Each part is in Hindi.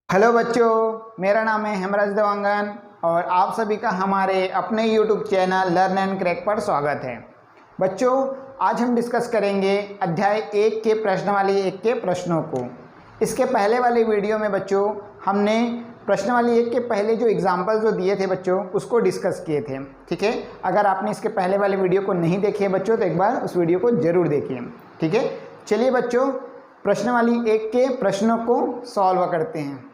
हेलो बच्चों, मेरा नाम है हेमराज देवांगन और आप सभी का हमारे अपने YouTube channel learn and crack पर स्वागत है। बच्चों, आज हम डिस्कस करेंगे अध्याय 1 के प्रश्नवाली 1 के प्रश्नों को। इसके पहले वाले वीडियो में बच्चों हमने प्रश्नवाली 1 के पहले जो एग्जाम्पल जो दिए थे बच्चों उसको डिस्कस किए थे। ठीक है, अगर आपने इसके पहले वाले वीडियो को नहीं देखे बच्चों तो एक बार उस वीडियो को ज़रूर देखिए। ठीक है, चलिए बच्चों प्रश्नवाली 1 के प्रश्नों को सॉल्व करते हैं।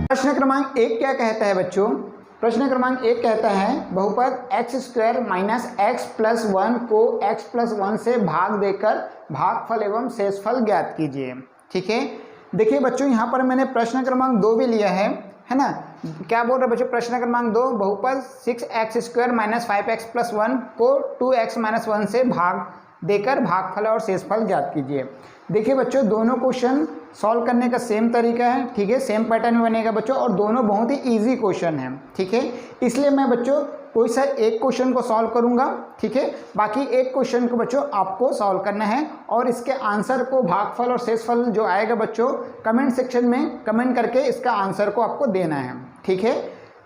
प्रश्न क्रमांक 1 क्या कहता है बच्चों? प्रश्न क्रमांक 1 कहता है बहुपद x² माइनस x प्लस 1 को x प्लस 1 से भाग देकर भागफल एवं शेषफल ज्ञात कीजिए। ठीक है, देखिए बच्चों यहाँ पर मैंने प्रश्न क्रमांक 2 भी लिया है ना। क्या बोल रहे बच्चों? प्रश्न क्रमांक 2 बहुपद 6x² माइनस 5x प्लस 1 को 2x माइनस 1 से भाग देकर भागफल और शेषफल ज्ञात कीजिए। देखिए बच्चों दोनों क्वेश्चन सॉल्व करने का सेम तरीका है। ठीक है, सेम पैटर्न में बनेगा बच्चों और दोनों बहुत ही इजी क्वेश्चन है। ठीक है, इसलिए मैं बच्चों कोई सा एक क्वेश्चन को सॉल्व करूंगा। ठीक है, बाकी एक क्वेश्चन को बच्चों आपको सॉल्व करना है और इसके आंसर को भागफल और शेषफल जो आएगा बच्चों कमेंट सेक्शन में कमेंट करके इसका आंसर को आपको देना है। ठीक है,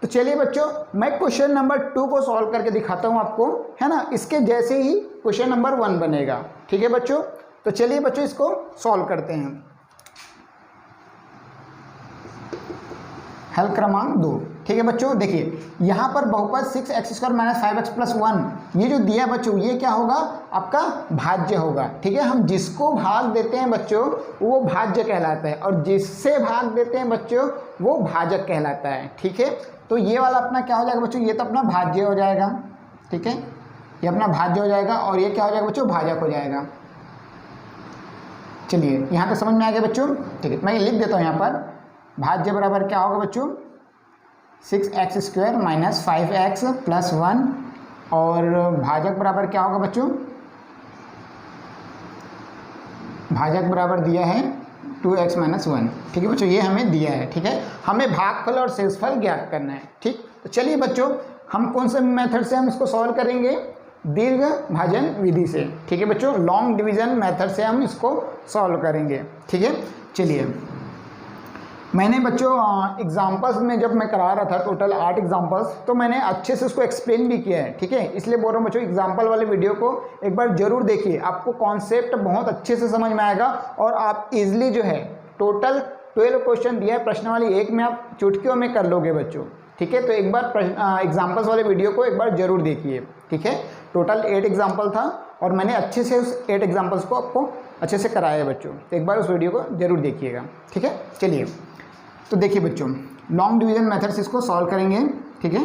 तो चलिए बच्चों मैं क्वेश्चन नंबर 2 को सॉल्व करके दिखाता हूँ आपको, है ना। इसके जैसे ही क्वेश्चन नंबर 1 बनेगा। ठीक है बच्चों, तो चलिए बच्चों इसको सॉल्व करते हैं। हल क्रमांक 2। ठीक है बच्चों, देखिए यहाँ पर बहुपद 6x² माइनस 5x प्लस 1 ये जो दिया बच्चों ये क्या होगा? आपका भाज्य होगा। ठीक है, हम जिसको भाग देते हैं बच्चों वो भाज्य कहलाता है और जिससे भाग देते हैं बच्चों वो भाजक कहलाता है। ठीक है, तो ये वाला अपना क्या हो जाएगा बच्चों? ये तो अपना भाज्य हो जाएगा। ठीक है, ये अपना भाज्य हो जाएगा और ये क्या हो जाएगा बच्चों? भाजक हो जाएगा। चलिए यहाँ तक समझ में आ गया बच्चों। ठीक है, मैं लिख देता हूँ यहाँ पर भाज्य बराबर क्या होगा बच्चों? 6x² माइनस 5x प्लस 1 और भाजक बराबर क्या होगा बच्चों? भाजक बराबर दिया है 2x माइनस 1। ठीक है बच्चों, ये हमें दिया है। ठीक है, हमें भागफल और शेषफल ज्ञात करना है। ठीक, तो चलिए बच्चों हम कौन से मेथड से हम इसको सॉल्व करेंगे? दीर्घ भाजन विधि से। ठीक है बच्चों, लॉन्ग डिवीजन मेथड से हम इसको सॉल्व करेंगे। ठीक है, चलिए मैंने बच्चों एग्जाम्पल्स में जब मैं करा रहा था टोटल 8 एग्जाम्पल्स तो मैंने अच्छे से उसको एक्सप्लेन भी किया है। ठीक है, इसलिए बोल रहा हूँ बच्चों एग्जाम्पल वाले वीडियो को एक बार जरूर देखिए, आपको कॉन्सेप्ट बहुत अच्छे से समझ में आएगा और आप इजीली जो है टोटल 12 क्वेश्चन दिया है प्रश्नवाली 1 में आप चुटकियों में कर लोगे बच्चों। ठीक है, तो एक बार एग्जाम्पल्स वाले वीडियो को एक बार जरूर देखिए। ठीक है, टोटल 8 एग्जाम्पल था और मैंने अच्छे से उस 8 एग्जाम्पल्स को आपको अच्छे से कराया है बच्चों, तो एक बार उस वीडियो को जरूर देखिएगा। ठीक है, चलिए तो देखिए बच्चों लॉन्ग डिवीजन मेथड से इसको सॉल्व करेंगे। ठीक है,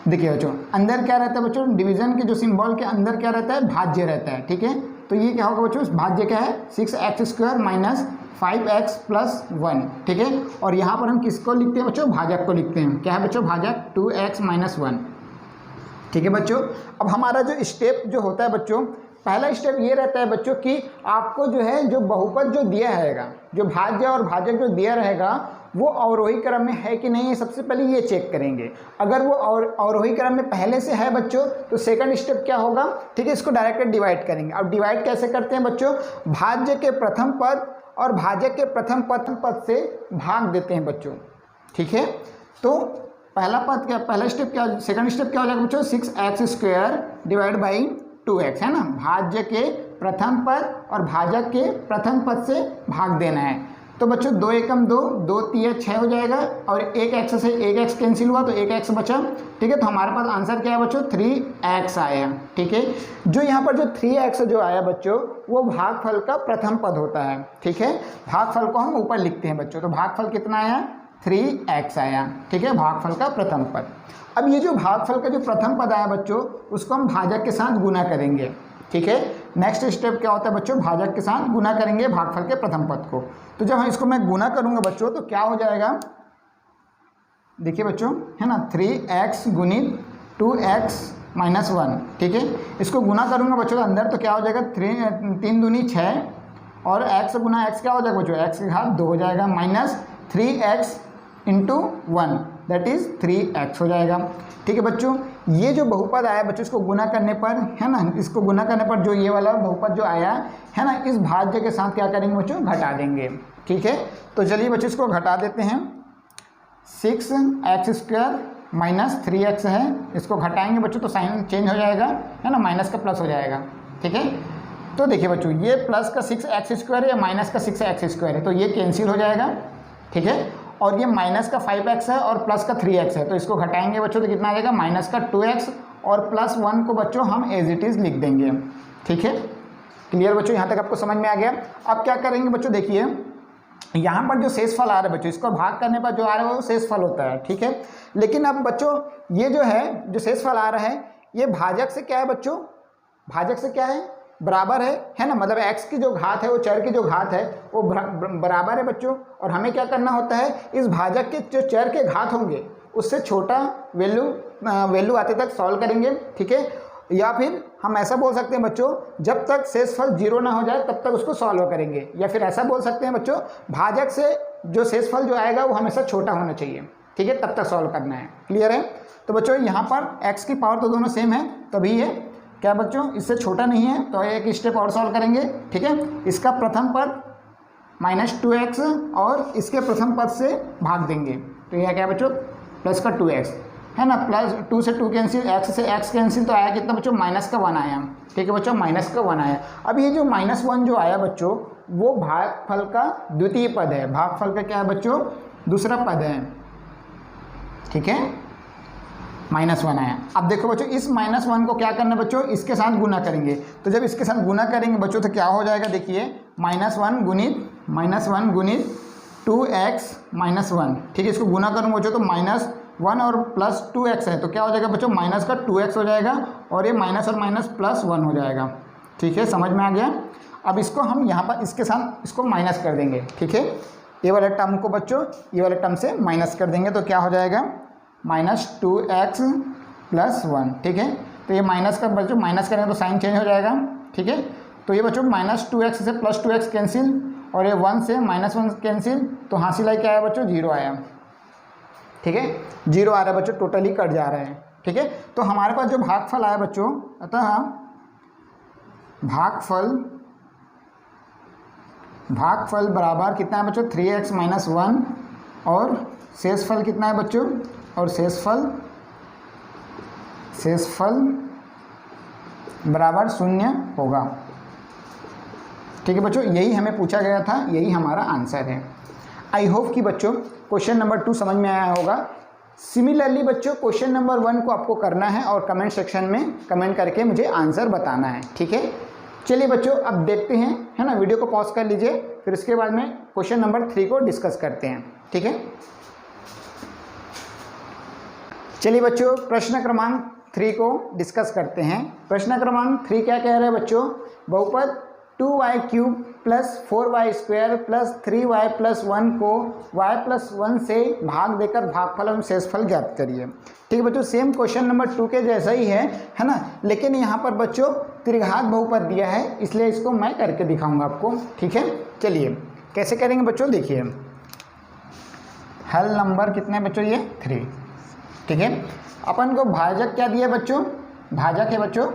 देखिए बच्चों अंदर क्या रहता है बच्चों? डिवीजन के जो सिंबल के अंदर क्या रहता है? भाज्य रहता है। ठीक है, तो ये क्या होगा बच्चों? भाज्य क्या है? 6x² minus 5x plus 1। ठीक है, और यहाँ पर हम किसको लिखते हैं बच्चों? भाजक को लिखते हैं। क्या है बच्चों? भाजक 2x माइनस 1। ठीक है बच्चों, अब हमारा जो स्टेप जो होता है बच्चों, पहला स्टेप ये रहता है बच्चों कि आपको जो है जो बहुपद जो दिया रहेगा, जो भाज्य और भाजक जो दिया रहेगा वो अवरोही क्रम में है कि नहीं, सबसे पहले ये चेक करेंगे। अगर वो अवरोही क्रम में पहले से है बच्चों तो सेकंड स्टेप क्या होगा? ठीक है, इसको डायरेक्ट डिवाइड करेंगे। अब डिवाइड कैसे करते हैं बच्चों? भाज्य के प्रथम पद और भाजक के प्रथम पद से भाग देते हैं बच्चों। ठीक है, तो पहला पद क्या, पहला स्टेप क्या, सेकंड स्टेप क्या हो जाएगा बच्चों? 6x² डिवाइड बाई 2x, है ना। भाज्य के प्रथम पद और भाजक के प्रथम पद से भाग देना है। तो बच्चों 2 एकम 2, 2 तिया 6 हो जाएगा और 1x से 1x कैंसिल हुआ तो 1x बचा। ठीक है, तो हमारे पास आंसर क्या है बच्चों? 3x आया। ठीक है, जो यहाँ पर जो 3x जो आया बच्चों वो भागफल का प्रथम पद होता है। ठीक है, भागफल को हम ऊपर लिखते हैं बच्चों, तो भागफल कितना आया? 3x आया। ठीक है, भागफल का प्रथम पद। अब ये जो भागफल का जो प्रथम पद आया बच्चों उसको हम भाजक के साथ गुना करेंगे। ठीक है, नेक्स्ट स्टेप क्या होता है बच्चों? भाजक के साथ गुना करेंगे भागफल के प्रथम पद को। तो जब हम इसको मैं गुना करूंगा बच्चों तो क्या हो जाएगा? देखिए बच्चों, है ना, 3x गुणित 2x माइनस 1। ठीक है, इसको गुना करूंगा बच्चों अंदर तो क्या हो जाएगा? 3 दूनी 6 और x गुना x क्या हो जाएगा बच्चों? x की घात 2 हो जाएगा minus 3x into 1। That is 3x हो जाएगा। ठीक है बच्चों, ये जो बहुपद आया बच्चों इसको गुना करने पर, है ना, इसको गुना करने पर जो ये वाला बहुपद जो आया है ना, इस भाज्य के साथ क्या करेंगे बच्चों, घटा देंगे। ठीक है, तो चलिए बच्चों इसको घटा देते हैं। 6x² माइनस 3x है, इसको घटाएंगे बच्चों तो साइन चेंज हो जाएगा, है ना, माइनस का प्लस हो जाएगा। ठीक है, तो देखिए बच्चों ये प्लस का 6x² है या माइनस का 6x² है, तो ये कैंसिल हो जाएगा। ठीक है, और ये माइनस का 5x है और प्लस का 3x है, तो इसको घटाएंगे बच्चों तो कितना आ जाएगा, माइनस का 2x और प्लस 1 को बच्चों हम एज इट इज़ लिख देंगे। ठीक है, क्लियर बच्चों, यहाँ तक आपको समझ में आ गया। अब क्या करेंगे बच्चों, देखिए यहाँ पर जो शेषफल आ रहा है बच्चों, इसको भाग करने पर जो आ रहा है वो शेषफल होता है। ठीक है, लेकिन अब बच्चों ये जो है, जो शेषफल आ रहा है ये भाजक से क्या है बच्चों, भाजक से क्या है, बराबर है ना, मतलब x की जो घात है वो चर की जो घात है वो बराबर है बच्चों। और हमें क्या करना होता है, इस भाजक के जो चर के घात होंगे उससे छोटा वैल्यू आते तक सॉल्व करेंगे। ठीक है, या फिर हम ऐसा बोल सकते हैं बच्चों, जब तक शेषफल 0 ना हो जाए तब तक उसको सॉल्व करेंगे। या फिर ऐसा बोल सकते हैं बच्चों, भाजक से जो शेषफल जो आएगा वो हमेशा छोटा होना चाहिए। ठीक है, तब तक सॉल्व करना है। क्लियर है, तो बच्चों यहाँ पर x की पावर तो दोनों सेम है, तभी ये क्या बच्चों इससे छोटा नहीं है, तो एक स्टेप और सॉल्व करेंगे। ठीक है, इसका प्रथम पद -2x और इसके प्रथम पद से भाग देंगे, तो यह क्या बच्चों, प्लस का 2x है ना, प्लस 2 से 2 कैंसिल, x से x कैंसिल, तो आया कितना बच्चों, माइनस का 1 आया। ठीक है बच्चों, माइनस का 1 आया। अब ये जो -1 जो आया बच्चों वो भागफल का द्वितीय पद है, भागफल का क्या है बच्चों, दूसरा पद है। ठीक है, -1 आया। अब देखो बच्चों इस -1 को क्या करना है बच्चों, इसके साथ गुना करेंगे। तो जब इसके साथ गुना करेंगे बच्चों तो क्या हो जाएगा, देखिए -1 गुणित 2x - 1। ठीक है, इसको गुना करूँगा बच्चों तो -1 और प्लस 2x है, तो क्या हो जाएगा बच्चों, माइनस का 2x हो जाएगा और ये माइनस और माइनस +1 हो जाएगा। ठीक है, समझ में आ गया। अब इसको हम यहाँ पर इसके साथ इसको माइनस कर देंगे। ठीक है, ये वाले टर्म को बच्चों ये वाले टर्म से माइनस कर देंगे, तो क्या हो जाएगा, -2x + 1। ठीक है, तो ये माइनस का बच्चों माइनस करेंगे तो साइन चेंज हो जाएगा। ठीक है, तो ये बच्चों -2x से +2x कैंसिल और ये 1 से -1 कैंसिल, तो हासिल आई क्या आया बच्चों, 0 आया। ठीक है, 0 आ रहा है बच्चों, टोटली कट जा रहे हैं। ठीक है, तो हमारे पास जो भागफल आया बच्चों, अतः भागफल बराबर कितना है बच्चों, 3x - 1 और शेषफल कितना है बच्चों, और शेषफल बराबर 0 होगा। ठीक है बच्चों, यही हमें पूछा गया था, यही हमारा आंसर है। आई होप कि बच्चों क्वेश्चन नंबर 2 समझ में आया होगा। सिमिलरली बच्चों क्वेश्चन नंबर 1 को आपको करना है और कमेंट सेक्शन में कमेंट करके मुझे आंसर बताना है। ठीक है, चलिए बच्चों अब देखते हैं, है ना, वीडियो को पॉज कर लीजिए, फिर उसके बाद में क्वेश्चन नंबर 3 को डिस्कस करते हैं। ठीक है, चलिए बच्चों प्रश्न क्रमांक 3 को डिस्कस करते हैं। प्रश्न क्रमांक 3 क्या कह रहे हैं बच्चों, बहुपद 2y³ + 4y² + 3y + 1 को y + 1 से भाग देकर भागफल एवं शेषफल ज्ञात करिए। ठीक है बच्चों, सेम क्वेश्चन नंबर 2 के जैसा ही है ना, लेकिन यहाँ पर बच्चों त्रिघात बहुपद दिया है, इसलिए इसको मैं करके दिखाऊंगा आपको। ठीक है, चलिए कैसे करेंगे बच्चों, देखिए हल नंबर कितने बच्चों, ये 3। ठीक है, अपन को भाजक क्या दिया बच्चों, भाजक है बच्चों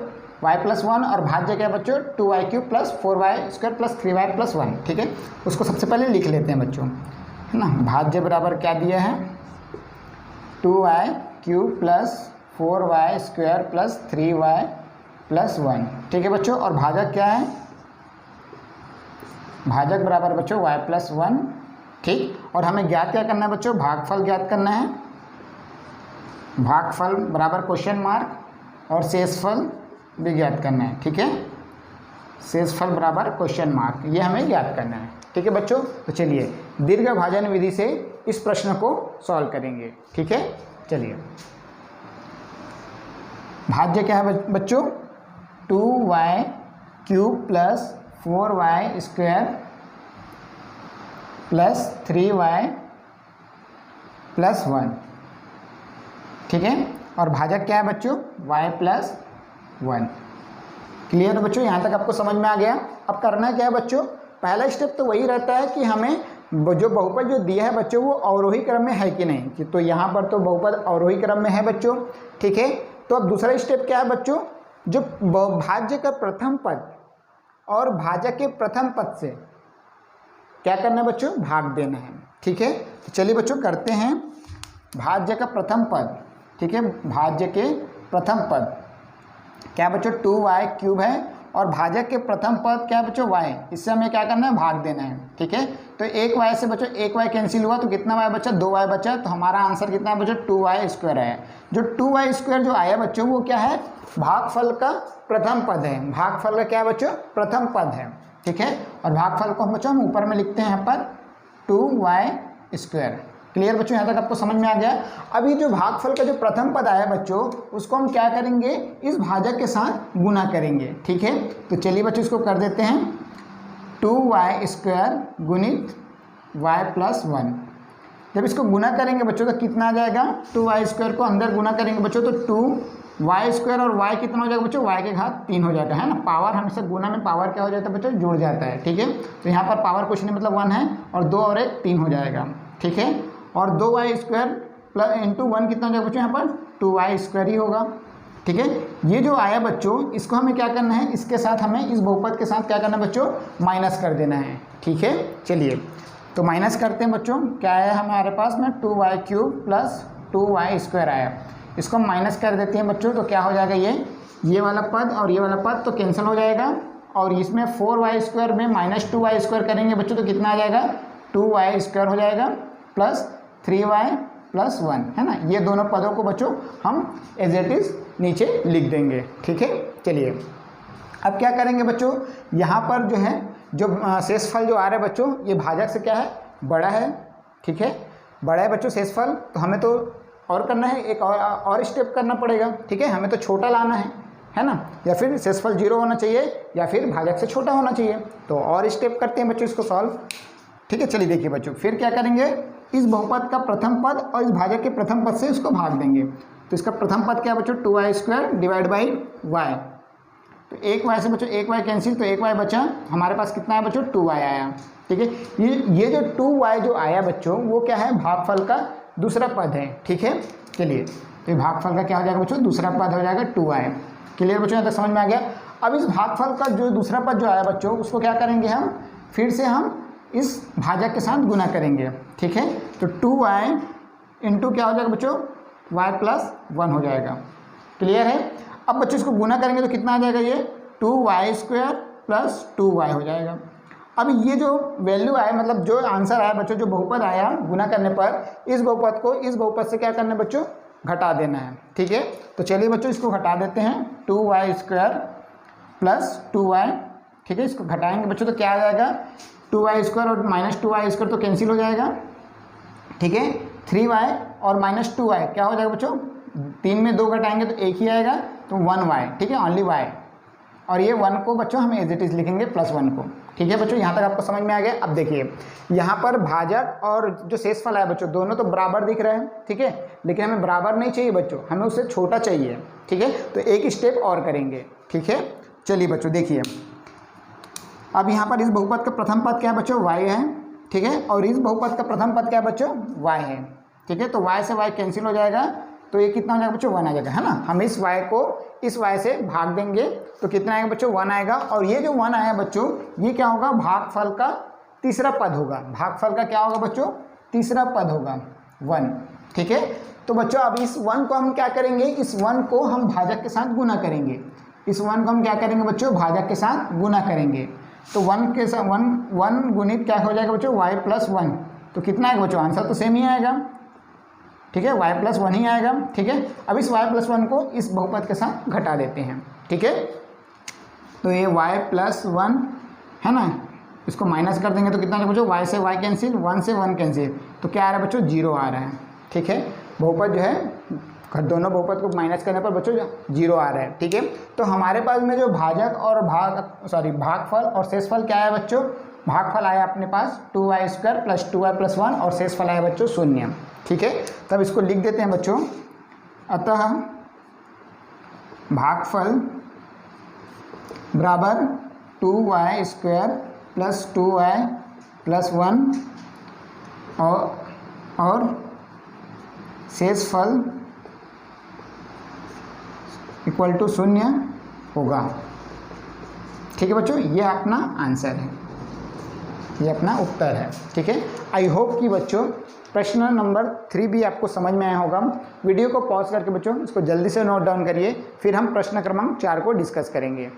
y + 1 और भाज्य क्या है बच्चों, 2y³ + 4y² + 3y + 1। ठीक है, उसको सबसे पहले लिख लेते हैं बच्चों, है ना। भाज्य बराबर क्या दिया है, 2y³ + 4y² + 3y + 1। ठीक है बच्चों, और भाजक क्या है, भाजक बराबर बच्चों y + 1। ठीक, और हमें ज्ञात क्या करना है बच्चों, भागफल ज्ञात करना है। भागफल बराबर क्वेश्चन मार्क और शेषफल भी ज्ञात करना है। ठीक है, शेषफल बराबर क्वेश्चन मार्क, ये हमें ज्ञात करना है। ठीक है बच्चों, तो चलिए दीर्घ भाजन विधि से इस प्रश्न को सॉल्व करेंगे। ठीक है, चलिए भाज्य क्या है बच्चों, 2y³ + 4y² + 3y + 1। ठीक है, और भाजक क्या है बच्चों, y + 1। क्लियर है बच्चों, यहाँ तक आपको समझ में आ गया। अब करना क्या है बच्चों, पहला स्टेप तो वही रहता है कि हमें जो बहुपद जो दिया है बच्चों वो अवरोही क्रम में है कि नहीं, तो यहाँ पर तो बहुपद अवरोही क्रम में है बच्चों, ठीक है। तो अब दूसरा स्टेप क्या है बच्चों, जो भाज्य का प्रथम पद और भाजक के प्रथम पद से क्या करना है बच्चों, भाग देना है, ठीक है। तो चलिए बच्चों करते हैं। भाज्य का प्रथम पद, ठीक है, भाज्य के प्रथम पद क्या बच्चों 2y³ है, और भाजक के प्रथम पद क्या है बच्चों y, इससे हमें क्या करना है, भाग देना है, ठीक है। तो 1y से बच्चों 1y कैंसिल हुआ तो कितना y बचा, 2y बचा, तो हमारा आंसर कितना है बच्चों 2y² है। जो 2y² जो आया बच्चों वो क्या है, भागफल का प्रथम पद है, भागफल का क्या है बच्चों, प्रथम पद है, ठीक है। और भागफल को हम बच्चों हम ऊपर में लिखते हैं यहाँ पर 2y²। क्लियर बच्चों, यहाँ तक आपको समझ में आ गया। अभी जो भागफल का जो प्रथम पद आया बच्चों उसको हम क्या करेंगे, इस भाजक के साथ गुना करेंगे, ठीक है। तो चलिए बच्चों इसको कर देते हैं 2y² गुणित y+1। जब इसको गुना करेंगे बच्चों तो कितना आ जाएगा, 2y² को अंदर गुना करेंगे बच्चों तो 2y² और y कितना हो जाएगा बच्चों, y के घात 3 हो जाता है ना। पावर हमेशा गुना में पावर क्या हो जाता है बच्चों, जुड़ जाता है, ठीक है। तो यहाँ पर पावर कुछ नहीं मतलब 1 है, और 2 और 1 3 हो जाएगा, ठीक है। और 2y² प्लस इंटू 1 कितना हो जाएगा बच्चों, यहाँ पर 2y² ही होगा, ठीक है। ये जो आया बच्चों इसको हमें क्या करना है, इसके साथ हमें इस बहुपद के साथ क्या करना है बच्चों, माइनस कर देना है, ठीक है। चलिए तो माइनस करते हैं बच्चों, क्या आया हमारे पास में 2y³ प्लस 2y² आया, इसको हम माइनस कर देते हैं बच्चों। तो क्या हो जाएगा, ये वाला पद और ये वाला पद तो कैंसिल हो जाएगा, और इसमें 4y² में माइनस 2y² करेंगे बच्चों तो कितना आ जाएगा, 2y² हो जाएगा प्लस 3y+1, है ना। ये दोनों पदों को बच्चों हम एज इट इज़ नीचे लिख देंगे, ठीक है। चलिए अब क्या करेंगे बच्चों, यहाँ पर जो है जो शेषफल जो आ रहा है बच्चों ये भाजक से क्या है, बड़ा है, ठीक है, बड़ा है बच्चों शेषफल। तो हमें तो और करना है, एक और स्टेप करना पड़ेगा, ठीक है। हमें तो छोटा लाना है ना, या फिर शेषफल 0 होना चाहिए या फिर भाजक से छोटा होना चाहिए। तो और स्टेप करते हैं बच्चों इसको सॉल्व, ठीक है। चलिए देखिए बच्चों, फिर क्या करेंगे, इस बहुपद का प्रथम पद और इस भाजक के प्रथम पद से इसको भाग देंगे। तो इसका प्रथम पद क्या बच्चों 2y² डिवाइड बाई y। तो 1y से बच्चों 1y कैंसिल, तो 1y बचा, हमारे पास कितना है बच्चों 2y आया, ठीक है। ये जो 2y जो आया बच्चों वो क्या है, भागफल का दूसरा पद है, ठीक है। चलिए तो भागफल का क्या हो जाएगा बच्चों, दूसरा पद हो जाएगा 2y। क्लियर बच्चों, यहाँ तक समझ में आ गया। अब इस भागफल का जो दूसरा पद जो आया बच्चों उसको क्या करेंगे, हम फिर से हम इस भाजक के साथ गुना करेंगे, ठीक है। तो 2y इंटू क्या हो जाएगा बच्चों, y+1 हो जाएगा। क्लियर है। अब बच्चों इसको गुना करेंगे तो कितना आ जाएगा, ये 2y² प्लस 2y हो जाएगा। अब ये जो वैल्यू आया मतलब जो आंसर आया बच्चों, जो बहुपद आया गुना करने पर, इस बहुपद को इस बहुपद से क्या करना है बच्चों, घटा देना है, ठीक है। तो चलिए बच्चों इसको घटा देते हैं, 2y² प्लस 2y, ठीक है। इसको घटाएंगे बच्चों तो क्या आ जाएगा, 2y² और माइनस 2y² तो कैंसिल हो जाएगा, ठीक है। 3y और माइनस 2y क्या हो जाएगा बच्चों, 3 में 2 घटाएंगे तो 1 ही आएगा, तो 1y, ठीक है, ओनली y। और ये 1 को बच्चों हम एज इट इज़ लिखेंगे +1 को, ठीक है बच्चों। यहाँ तक आपको समझ में आ गया। अब देखिए यहाँ पर भाजक और जो शेषफल है बच्चों दोनों तो बराबर दिख रहे हैं, ठीक है, लेकिन हमें बराबर नहीं चाहिए बच्चों, हमें उससे छोटा चाहिए, ठीक है। तो एक स्टेप और करेंगे, ठीक है। चलिए बच्चों देखिए, अब यहाँ पर इस बहुपद का प्रथम पद क्या है बच्चों, y है, ठीक है, और इस बहुपद का प्रथम पद क्या है बच्चों, y है, ठीक है। तो y से y कैंसिल हो जाएगा, तो ये कितना हो जाएगा बच्चों 1 आ जाएगा, है ना। हम इस y को इस y से भाग देंगे तो कितना आएगा बच्चों 1 आएगा। और ये जो 1 आया बच्चों ये क्या होगा, भागफल का तीसरा पद होगा, भागफल का क्या होगा बच्चों, तीसरा पद होगा 1, ठीक है। तो बच्चों अब इस 1 को हम क्या करेंगे, इस 1 को हम भाजक के साथ गुना करेंगे, इस 1 को हम क्या करेंगे बच्चों, भाजक के साथ गुना करेंगे। तो 1 के साथ 1 गुणित क्या हो जाएगा बच्चों, y+1। तो कितना आएगा बच्चों, आंसर तो सेम ही आएगा, ठीक है, y+1 ही आएगा, ठीक है। अब इस y+1 को इस बहुपद के साथ घटा देते हैं, ठीक है। तो ये y+1 है ना, इसको माइनस कर देंगे तो कितना बच्चों, y से y कैंसिल, 1 से 1 कैंसिल, तो क्या आ रहा है बच्चों 0 आ रहा है, ठीक है। बहुपद जो है दोनों बहुपद को माइनस करने पर बच्चों 0 आ रहा है, ठीक है। तो हमारे पास में जो भाजक और भागफल और शेषफल क्या है बच्चों, भागफल आया अपने पास 2y² प्लस 2y+1 और शेषफल आया बच्चों 0, ठीक है। तब इसको लिख देते हैं बच्चों, अतः भागफल बराबर 2y² प्लस 2y+1 और शेषफल इक्वल टू 0 होगा। ठीक है बच्चों, ये अपना आंसर है, ये अपना उत्तर है। ठीक है, आई होप कि बच्चों प्रश्न नंबर 3 भी आपको समझ में आया होगा। वीडियो को पॉज करके बच्चों इसको जल्दी से नोट डाउन करिए, फिर हम प्रश्न क्रमांक 4 को डिस्कस करेंगे।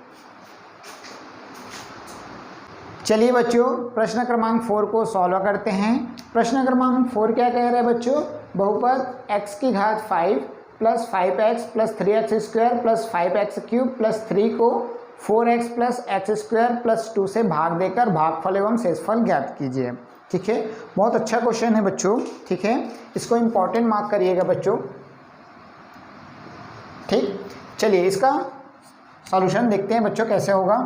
चलिए बच्चों प्रश्न क्रमांक 4 को सॉल्व करते हैं। प्रश्न क्रमांक 4 क्या कह रहा है बच्चों, बहुपद x की घात 5 plus 5x plus 3x square plus 5x cube plus 3 को 4x plus x square plus 2 से भाग देकर भागफल एवं शेषफल ज्ञात कीजिए। ठीक है, बहुत अच्छा क्वेश्चन है बच्चों। ठीक है, इसको इम्पॉर्टेंट मार्क करिएगा बच्चों। ठीक, चलिए इसका सॉल्यूशन देखते हैं बच्चों कैसे होगा।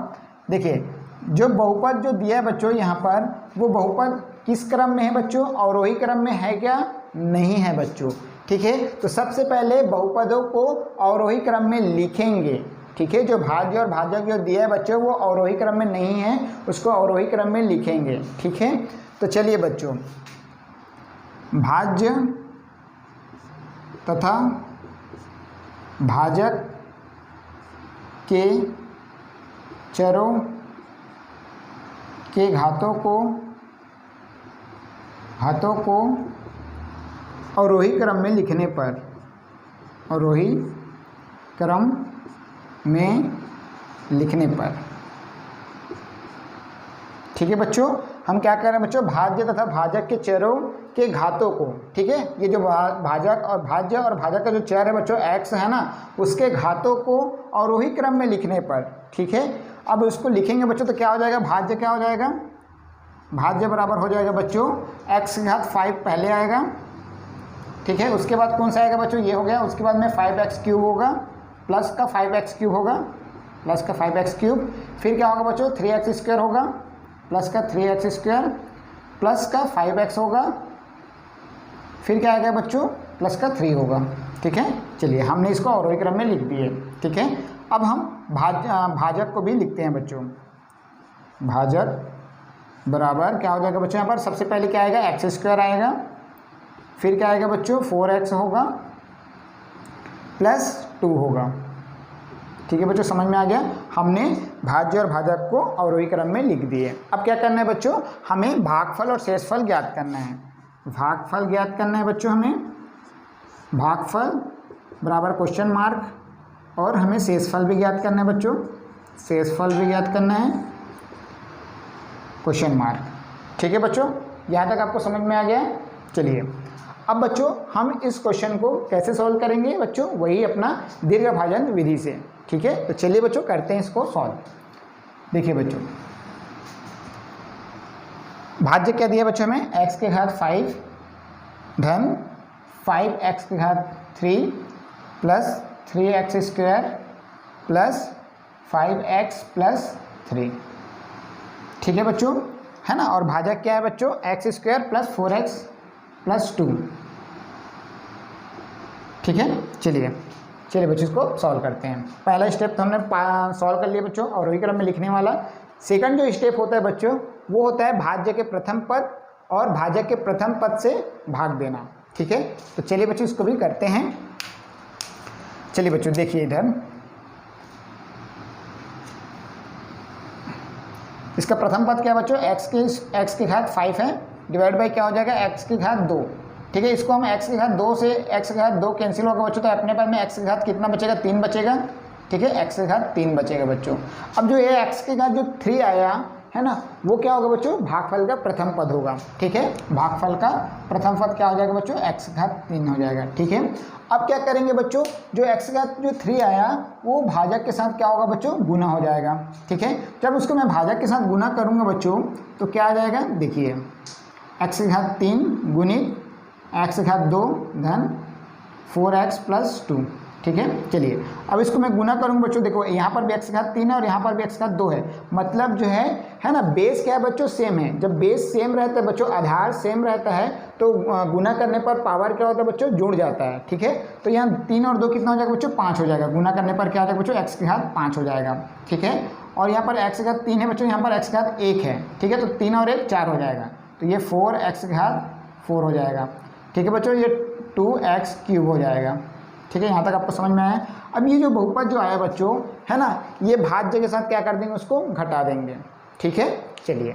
देखिए जो बहुपद जो दिया है बच्चों यहाँ पर, वो बहुपद किस क्रम में है बच्चों, अवरोही क्रम में है क्या, नहीं है बच्चों। ठीक है, तो सबसे पहले बहुपदों को अवरोही क्रम में लिखेंगे। ठीक है, जो भाज्य और भाजक जो दिया है बच्चों वो अवरोही क्रम में नहीं है, उसको अवरोही क्रम में लिखेंगे। ठीक है, तो चलिए बच्चों भाज्य तथा भाजक के चरों के घातों को अवरोही क्रम में लिखने पर, अवरोही क्रम में लिखने पर। ठीक है बच्चों, हम क्या कर रहे हैं बच्चों, भाज्य तथा भाजक के चरों के घातों को, ठीक है, ये जो भाजक और भाज्य और भाजक का जो चर है बच्चों x है ना, उसके घातों को अवरोही क्रम में लिखने पर। ठीक है, अब उसको लिखेंगे बच्चों तो क्या हो जाएगा, भाज्य क्या हो जाएगा, भाज्य बराबर हो जाएगा बच्चों x की घात 5 पहले आएगा। ठीक है, उसके बाद कौन सा आएगा बच्चों, ये हो गया। उसके बाद में 5x क्यूब होगा, प्लस का 5x क्यूब होगा, प्लस का 5x क्यूब। फिर क्या होगा बच्चों, 3x स्क्वायर होगा, प्लस का 3x स्क्वायर, प्लस का 5x होगा। फिर क्या आएगा बच्चों, प्लस का 3 होगा। ठीक है, चलिए हमने इसको अवरोही क्रम में लिख दिए। ठीक है, अब हम भाजक को भी लिखते हैं बच्चों। भाजक बराबर क्या हो जाएगा बच्चों, यहाँ पर सबसे पहले क्या आएगा, एक्स स्क्वायर आएगा। फिर क्या आएगा बच्चों, 4x होगा प्लस 2 होगा। ठीक है बच्चों, समझ में आ गया। हमने भाज्य और भाजक को अवरोही क्रम में लिख दिए। अब क्या करना है बच्चों, हमें भागफल और शेषफल ज्ञात करना है। भागफल ज्ञात करना है बच्चों हमें, भागफल बराबर क्वेश्चन मार्क, और हमें शेषफल भी ज्ञात करना है बच्चों, शेषफल भी ज्ञात करना है क्वेश्चन मार्क। ठीक है बच्चों, यहाँ तक आपको समझ में आ गया। चलिए अब बच्चों हम इस क्वेश्चन को कैसे सॉल्व करेंगे बच्चों, वही अपना दीर्घभाजन विधि से। ठीक है, तो चलिए बच्चों करते हैं इसको सॉल्व। देखिए बच्चों भाज्य क्या दिया बच्चों हमें, x की घात 5 धन 5x की घात 3 plus 3x square plus 5x plus 3। ठीक है बच्चों, है ना। और भाजक क्या है बच्चों, x square plus 4x plus 2। ठीक है, चलिए बच्चों इसको सॉल्व करते हैं। पहला स्टेप तो हमने सॉल्व कर लिया बच्चों, अवरोही क्रम में लिखने वाला। सेकंड जो स्टेप होता है बच्चों, वो होता है भाज्य के प्रथम पद और भाजक के प्रथम पद से भाग देना। ठीक है, तो चलिए बच्चों इसको भी करते हैं। चलिए बच्चों देखिए इधर, इसका प्रथम पद क्या है बच्चों, x की घात 5 है, डिवाइड बाई क्या हो जाएगा, x की घात 2। ठीक है, इसको हम x की घात 2 से x की घात 2 कैंसिल होगा बच्चों, तो अपने पास में x की घात कितना बचेगा, 3 बचेगा। ठीक है, x की घात 3 बचेगा बच्चों। अब जो ये x की घात जो 3 आया है ना, वो क्या होगा बच्चों, भागफल का प्रथम पद होगा। ठीक है, भागफल का प्रथम पद क्या हो जाएगा बच्चों, x की घात 3 हो जाएगा। ठीक है, अब क्या करेंगे बच्चों, जो x की घात जो 3 आया वो भाजक के साथ क्या होगा बच्चों, गुना हो जाएगा। ठीक है, जब उसको मैं भाजक के साथ गुना करूँगा बच्चों तो क्या आ जाएगा, देखिए x की घात 3 गुणित x की घात 2 धन 4x प्लस 2। ठीक है, चलिए अब इसको मैं गुना करूँगा बच्चों, देखो यहाँ पर भी x की घात 3 है और यहाँ पर भी x की घात 2 है। मतलब जो है ना, बेस क्या है बच्चों, सेम है। जब बेस सेम रहता है बच्चों, आधार सेम रहता है, तो गुना करने पर पावर क्या होता है बच्चों, जुड़ जाता है। ठीक है, तो यहाँ 3 और 2 कितना हो जाएगा बच्चों, 5 हो जाएगा। गुना करने पर क्या हो जाएगा बच्चों, x की घात 5 हो जाएगा। ठीक है, और यहाँ पर x की घात 3 है बच्चों, यहाँ पर x की घात 1 है। ठीक है, तो 3 और 1 4 हो जाएगा, तो ये 4x की घात 4 हो जाएगा। ठीक है बच्चों, ये 2x³ हो जाएगा। ठीक है, यहाँ तक आपको समझ में आया। अब ये जो बहुपद जो आया बच्चों, है ना, ये भाज्य के साथ क्या कर देंगे, उसको घटा देंगे। ठीक है, चलिए,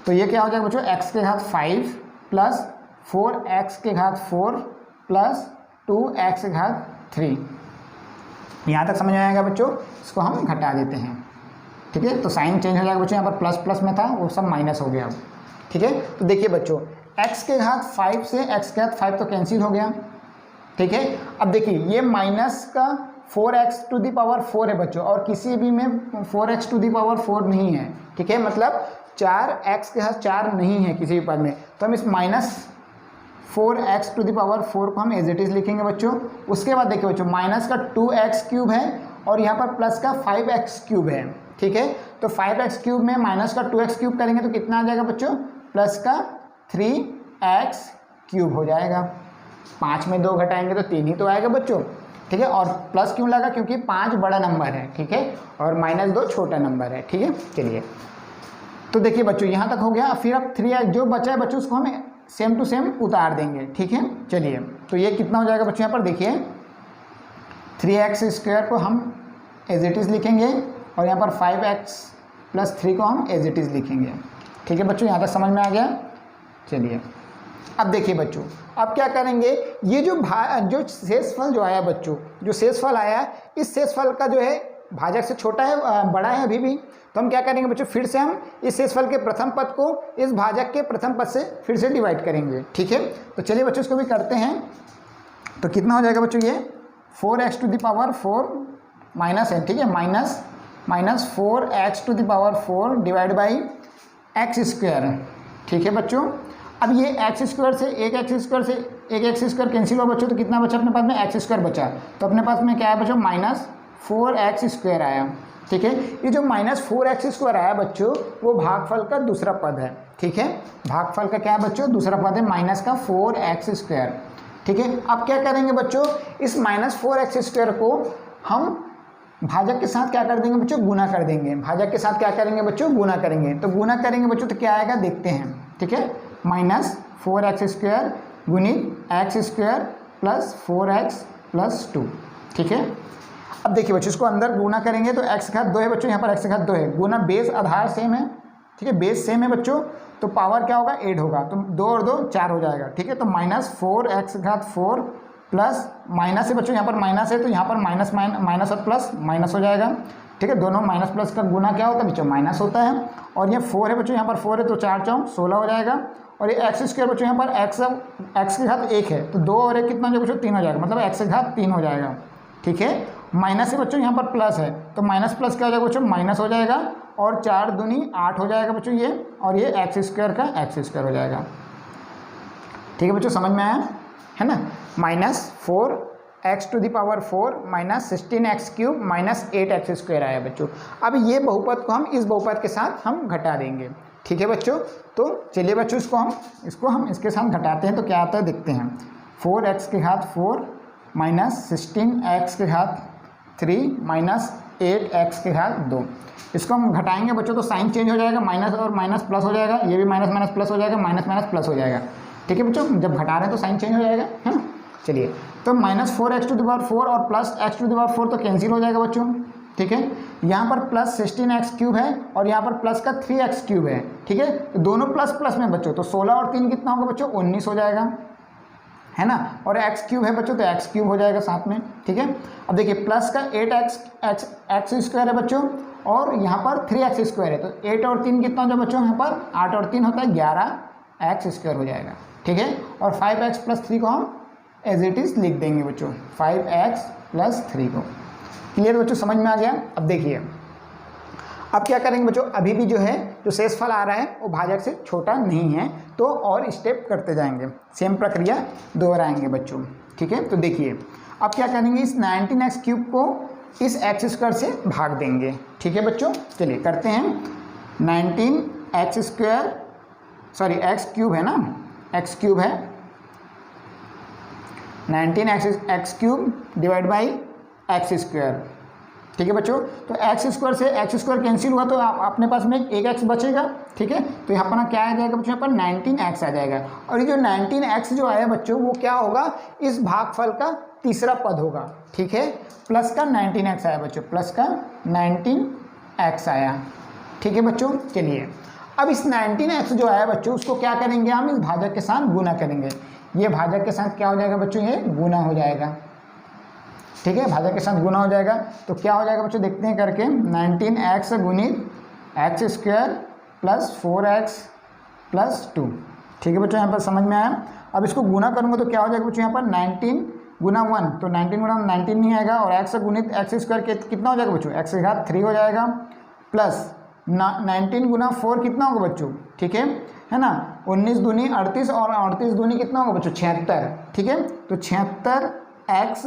तो ये क्या हो जाएगा बच्चों, x के घात 5 प्लस 4x के घात 4 प्लस 2x के घात 3। यहाँ तक समझ में आएगा बच्चों, इसको हम घटा देते हैं। ठीक है, तो साइन चेंज हो जाएगा बच्चों, यहाँ पर प्लस प्लस में था वो सब माइनस हो गया अब। ठीक है, तो देखिए बच्चों, x के घात 5 से x के घात 5 तो कैंसिल हो गया। ठीक है, अब देखिए ये माइनस का 4x⁴ है बच्चों, और किसी भी में 4x⁴ नहीं है। ठीक है, मतलब 4x के घात 4 नहीं है किसी भी पद में, तो हम इस -4x⁴ को हम एज इट इज़ लिखेंगे बच्चों। उसके बाद देखिए बच्चों, माइनस का 2x³ है और यहाँ पर प्लस का 5x³ है। ठीक है, तो 5x³ में माइनस का 2x³ करेंगे तो कितना आ जाएगा बच्चों, प्लस का 3x³ हो जाएगा। 5 में 2 घटाएंगे तो 3 ही तो आएगा बच्चों। ठीक है, और प्लस क्यों लगा, क्योंकि 5 बड़ा नंबर है। ठीक है, और -2 छोटा नंबर है। ठीक है, चलिए, तो देखिए बच्चों यहाँ तक हो गया। फिर अब 3x जो बचा है बच्चों, उसको हम सेम टू सेम उतार देंगे। ठीक है, चलिए, तो ये कितना हो जाएगा बच्चों, यहाँ पर देखिए 3x² को हम एज इट इज़ लिखेंगे और यहाँ पर 5x + 3 को हम एज इट इज़ लिखेंगे। ठीक है बच्चों, यहाँ तक समझ में आ गया। चलिए, अब देखिए बच्चों, अब क्या करेंगे, ये जो शेषफल जो आया बच्चों, जो शेषफल आया, इस शेषफल का जो है भाजक से छोटा है, बड़ा है अभी भी, तो हम क्या करेंगे बच्चों, फिर से हम इस शेषफल के प्रथम पद को इस भाजक के प्रथम पद से फिर से डिवाइड करेंगे। ठीक है, तो चलिए बच्चों इसको भी करते हैं। तो कितना हो जाएगा बच्चों, ये 4x⁴ माइनस है। ठीक है, minus 4x⁴ divide by x²। ठीक है बच्चों, अब ये x² से एक x² कैंसिल हुआ बच्चों, तो कितना बचा अपने पास में, x² बचा। तो अपने पास में क्या है बच्चों, -4x² आया। ठीक है, ये जो -4x² आया बच्चों, वो भागफल का दूसरा पद है। ठीक है, भागफल का क्या है बच्चों, दूसरा पद है, माइनस का 4x²। ठीक है, अब क्या करेंगे बच्चों, इस -4x² को हम भाजक के साथ क्या कर देंगे बच्चों, गुना कर देंगे। भाजक के साथ क्या करेंगे बच्चों, गुना करेंगे। तो गुना करेंगे बच्चों तो क्या आएगा, देखते हैं। ठीक है, -4x² गुणित x² प्लस 4x + 2। ठीक है, अब देखिए बच्चों, इसको अंदर गुना करेंगे तो x घात 2 है बच्चों, यहाँ पर x घात 2 है। गुना बेस आधार सेम है। ठीक है, बेस सेम है बच्चों, तो पावर क्या होगा, 8 होगा, तो 2 और 2 4 हो जाएगा। ठीक है, तो -4x⁴ प्लस माइनस है बच्चों, यहाँ पर माइनस है तो यहाँ पर माइनस और प्लस माइनस हो जाएगा। ठीक है, दोनों माइनस प्लस का गुना क्या होता है बच्चों, माइनस होता है। और ये 4 है बच्चों, यहाँ पर 4 है तो 4 × 16 हो जाएगा। और ये x² बच्चों, यहाँ पर x के घात 1 है, तो 2 और 1 कितना हो जाएगा बच्चों, 3 हो जाएगा, मतलब x के घात 3 हो जाएगा। ठीक है, माइनस है बच्चों, यहाँ पर प्लस है, तो माइनस प्लस क्या हो जाएगा बच्चों, माइनस हो जाएगा। और 4 दूनी 8 हो जाएगा बच्चों ये, और ये x² का x² हो जाएगा। ठीक है बच्चों, समझ में आया है ना, -4x⁴ माइनस 16x³ -8x² आया बच्चों। अब ये बहुपद को हम इस बहुपद के साथ हम घटा देंगे। ठीक है बच्चों, तो चलिए बच्चों इसको हम इसके साथ घटाते हैं तो क्या आता है देखते हैं। 4x के घात 4 माइनस 16x के घात 3 माइनस 8x के घात 2। इसको हम घटाएंगे बच्चों तो साइन चेंज हो जाएगा, माइनस और माइनस प्लस हो जाएगा, ये भी माइनस माइनस प्लस हो जाएगा, माइनस माइनस प्लस हो जाएगा। ठीक है बच्चों, जब घटा रहे हैं तो साइन चेंज हो जाएगा, है ना। चलिए, तो -4x⁴ और प्लस x⁴ तो कैंसिल हो जाएगा बच्चों। ठीक है, यहाँ पर प्लस 16x³ है और यहाँ पर प्लस का 3x³ है। ठीक है, तो दोनों प्लस प्लस में बच्चों, तो 16 और 3 कितना होगा बच्चों, 19 हो जाएगा, है ना। और x³ है बच्चों, तो x³ हो जाएगा साथ में। ठीक है, अब देखिए प्लस का 8x² है बच्चों, और यहाँ पर 3x² है, तो 8 और 3 कितना हो जाएगा बच्चों, यहाँ पर 8 और 3 होता है 11x² हो जाएगा। ठीक है, और 5x + 3 को हम एज इट इज़ लिख देंगे बच्चों, 5x + 3 को। क्लियर बच्चों, समझ में आ गया। अब देखिए, अब क्या करेंगे बच्चों, अभी भी जो है जो शेषफल आ रहा है वो भाजक से छोटा नहीं है, तो और स्टेप करते जाएंगे, सेम प्रक्रिया दोहराएंगे बच्चों। ठीक है, तो देखिए अब क्या करेंगे, इस 19x³ को इस x² से भाग देंगे। ठीक है बच्चों, चलिए करते हैं। 19x² सॉरी x³ है ना, x³ है, 19x³ डिवाइड बाई x²। ठीक है बच्चों। तो एक्स स्क्वायर से एक्स स्क्वायर कैंसिल हुआ तो अपने पास में एक एक्स बचेगा, ठीक है। तो यहाँ पर क्या आ जाएगा बच्चों, यहाँ पर 19x आ जाएगा। और ये जो 19x जो आया बच्चों वो क्या होगा, इस भागफल का तीसरा पद होगा, ठीक है। प्लस का 19x आया बच्चों, प्लस का 19x आया, ठीक है बच्चों। चलिए अब इस 19x जो आया बच्चों उसको क्या करेंगे, हम इस भाजक के साथ गुना करेंगे। ये भाजक के साथ क्या हो जाएगा बच्चों, ये गुना हो जाएगा, ठीक है। भाजक के साथ गुना हो जाएगा तो क्या हो जाएगा बच्चों, देखते हैं करके। 19x गुणित x square plus 4x plus 2, ठीक है बच्चों। यहाँ पर समझ में आया। अब इसको गुना करूँगा तो क्या हो जाएगा बच्चों, यहाँ पर 19 गुना 1 तो 19 गुना 19 नहीं आएगा। और x गुणित एक्स स्क्वायर कितना हो जाएगा बच्चों, x की घात 3 हो जाएगा। प्लस 19 गुना 4 कितना होगा बच्चों, ठीक है ना। 19 दूनी 38 और 38 दूनी कितना होगा बच्चों, 76, ठीक है। तो 76x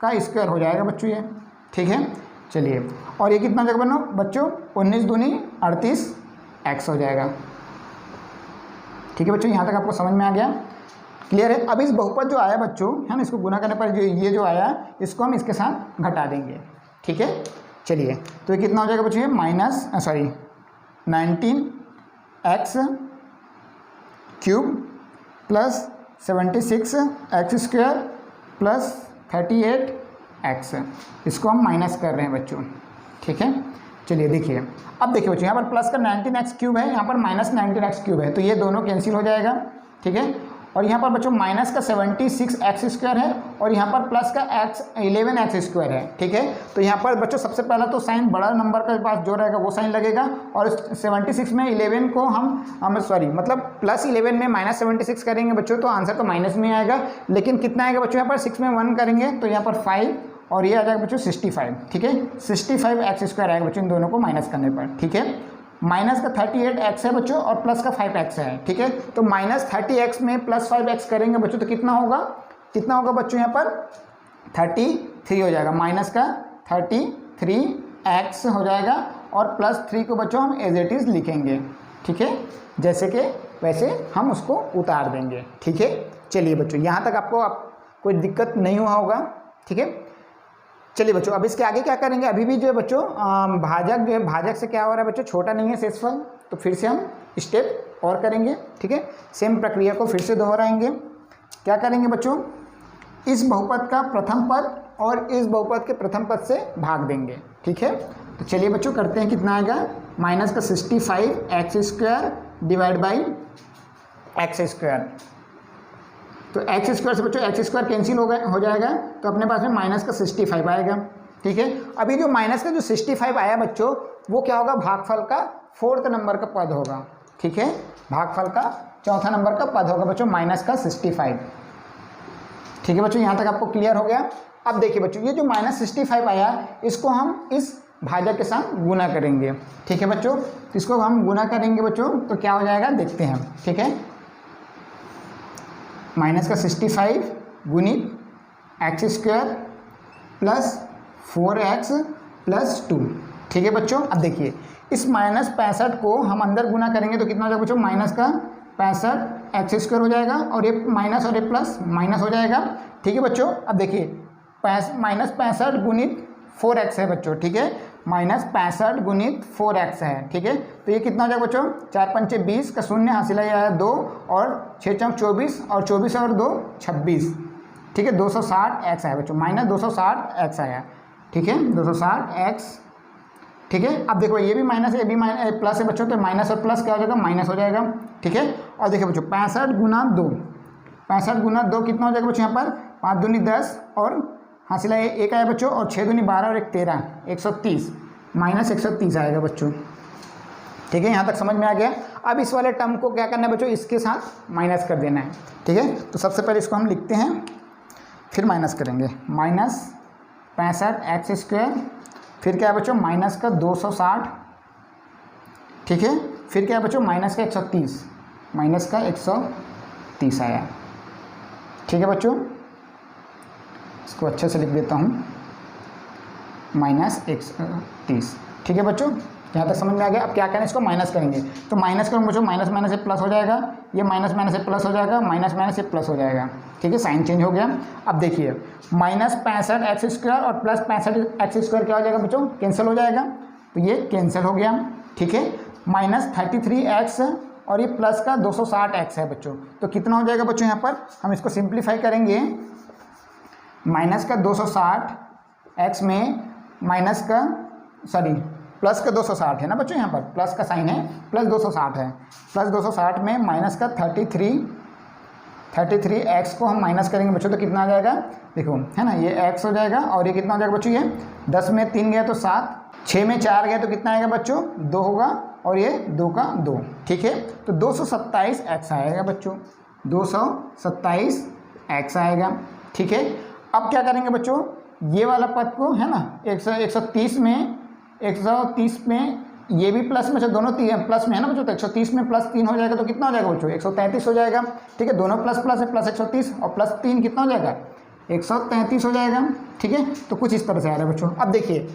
का स्क्वायर हो जाएगा बच्चों ये, ठीक है। चलिए और ये कितना हो जाएगा बच्चों, 19 दूनी 38x हो जाएगा, ठीक है बच्चों। यहाँ तक आपको समझ में आ गया, क्लियर है। अब इस बहुपद जो आया बच्चों है ना, इसको गुना करने पर जो ये जो आया इसको हम इसके साथ घटा देंगे, ठीक है। चलिए तो ये कितना हो जाएगा बच्चों, ये minus 19x cube plus 76x square plus 38x, इसको हम माइनस कर रहे हैं बच्चों, ठीक है। चलिए देखिए, अब देखिए बच्चों, यहाँ पर प्लस का 19x क्यूब है, यहाँ पर माइनस 19x क्यूब है, तो ये दोनों कैंसिल हो जाएगा, ठीक है। और यहाँ पर बच्चों माइनस का 76x स्क्वायर है और यहाँ पर प्लस का 11x स्क्वायर है, ठीक है। तो यहाँ पर बच्चों सबसे पहला तो साइन बड़ा नंबर के पास जो रहेगा वो साइन लगेगा। और 76 में 11 को हम सॉरी मतलब प्लस 11 में माइनस 76 करेंगे बच्चों तो आंसर तो माइनस में आएगा। लेकिन कितना आएगा बच्चों, यहाँ पर 6 में 1 करेंगे तो यहाँ पर 5 और ये आ जाएगा बच्चों 65, ठीक है। 65x स्क्वायर आएगा बच्चों इन दोनों को माइनस करने पर, ठीक है। माइनस का 38x है बच्चों और प्लस का 5x है, ठीक है। तो माइनस 30x में प्लस 5x करेंगे बच्चों तो कितना होगा बच्चों, यहाँ पर 33 हो जाएगा। माइनस का 33x हो जाएगा और प्लस 3 को बच्चों हम एज इट इज़ लिखेंगे, ठीक है। जैसे कि वैसे हम उसको उतार देंगे, ठीक है। चलिए बच्चों यहाँ तक आपको कोई दिक्कत नहीं हुआ होगा, ठीक है। चलिए बच्चों अब इसके आगे क्या करेंगे, अभी भी जो है बच्चों भाजक जो है, भाजक से क्या हो रहा है बच्चों, छोटा नहीं है शेषफल, तो फिर से हम स्टेप और करेंगे, ठीक है। सेम प्रक्रिया को फिर से दोहराएंगे। क्या करेंगे बच्चों, इस बहुपद का प्रथम पद और इस बहुपद के प्रथम पद से भाग देंगे, ठीक है। तो चलिए बच्चों करते हैं, कितना आएगा, माइनस का 65x square divide by x square. तो एक्स स्क्वायर से बच्चों एक्स स्क्वायर कैंसिल हो जाएगा तो अपने पास में माइनस का 65 आएगा, ठीक है। अभी जो माइनस का जो 65 आया बच्चों वो क्या होगा, भागफल का 4th नंबर का पद होगा, ठीक है। भागफल का 4था नंबर का पद होगा बच्चों माइनस का 65, ठीक है बच्चों। यहाँ तक आपको क्लियर हो गया। अब देखिए बच्चों ये जो माइनस 65 आया इसको हम इस भाजक के साथ गुना करेंगे, ठीक है बच्चों। इसको हम गुना करेंगे बच्चों तो क्या हो जाएगा देखते हैं हम, ठीक है। माइनस का 65 गुणित x square plus 4x plus 2, ठीक है बच्चों। अब देखिए इस माइनस 65 को हम अंदर गुना करेंगे तो कितना हो जाएगा बच्चों, माइनस का 65x स्क्वायर हो जाएगा और ये माइनस और ये प्लस माइनस हो जाएगा, ठीक है बच्चों। अब देखिए माइनस 65 गुणित 4x है बच्चों, ठीक है। माइनस 65 गुणित 4x है, ठीक है। तो ये कितना हो जाएगा बच्चों, 4 पंचे 20 का शून्य हासिल आया 2 और 6 चौक 24 और 24 और 2 26, ठीक है। 260x आया बच्चों, माइनस 260x आया, ठीक है। 260x, ठीक है। अब देखो ये भी माइनस है, ये भी प्लस है बच्चों, तो माइनस और प्लस क्या हो जाएगा, माइनस हो जाएगा, ठीक है। और देखिए बच्चों 65 गुना 2, 65 गुना 2 कितना हो जाएगा बच्चों, यहाँ पर 5 दूनी 10 और हासिल है 1 आया बच्चों और 6 दूनी 12 और 1 13, 130 माइनस 130 आएगा बच्चों, ठीक है। यहाँ तक समझ में आ गया। अब इस वाले टर्म को क्या करना है बच्चों, इसके साथ माइनस कर देना है, ठीक है। तो सबसे पहले इसको हम लिखते हैं फिर माइनस करेंगे। माइनस 65x स्क्वायर, फिर क्या है बच्चों माइनस का 260, ठीक है। फिर क्या है बच्चों माइनस का 130, माइनस का 130 आया, ठीक है बच्चों। इसको अच्छे से लिख देता हूँ, माइनस 130, ठीक है बच्चों। यहाँ तक समझ में आ गया। अब क्या करें, इसको माइनस करेंगे तो माइनस करूँगा बच्चों, माइनस माइनस से प्लस हो जाएगा, ये माइनस माइनस से प्लस हो जाएगा, माइनस माइनस से प्लस हो जाएगा, ठीक है, साइन चेंज हो गया। अब देखिए -65x² और +65x² क्या हो जाएगा बच्चों, कैंसिल हो जाएगा, तो ये कैंसिल हो गया। ठीक है, -33x और ये प्लस का 260x है बच्चों, तो कितना हो जाएगा बच्चों, यहाँ पर हम इसको सिंप्लीफाई करेंगे। माइनस का 260x में माइनस का प्लस का 260 है ना बच्चों, यहाँ पर प्लस का साइन है, प्लस 260 है, प्लस 260 में माइनस का 33x को हम माइनस करेंगे बच्चों, तो कितना आ जाएगा, देखो है ना, ये x हो जाएगा और ये कितना हो जाएगा बच्चों, ये 10 में 3 गया तो 7, 6 में 4 गया तो कितना आएगा बच्चों, 2 होगा और ये 2 का 2। ठीक है, तो 227x आएगा बच्चों, 227x आएगा। ठीक है, अब क्या करेंगे बच्चों, ये वाला पद को है ना 130 में ये भी प्लस में, दोनों प्लस में है ना बच्चों, तो 130 में +3 हो जाएगा तो कितना हो जाएगा बच्चों, 133 हो जाएगा। ठीक है, दोनों प्लस प्लस है, प्लस 130 और प्लस 3 कितना हो जाएगा, 133 हो जाएगा। ठीक है, तो कुछ इस तरह से आ रहा है बच्चों। अब देखिए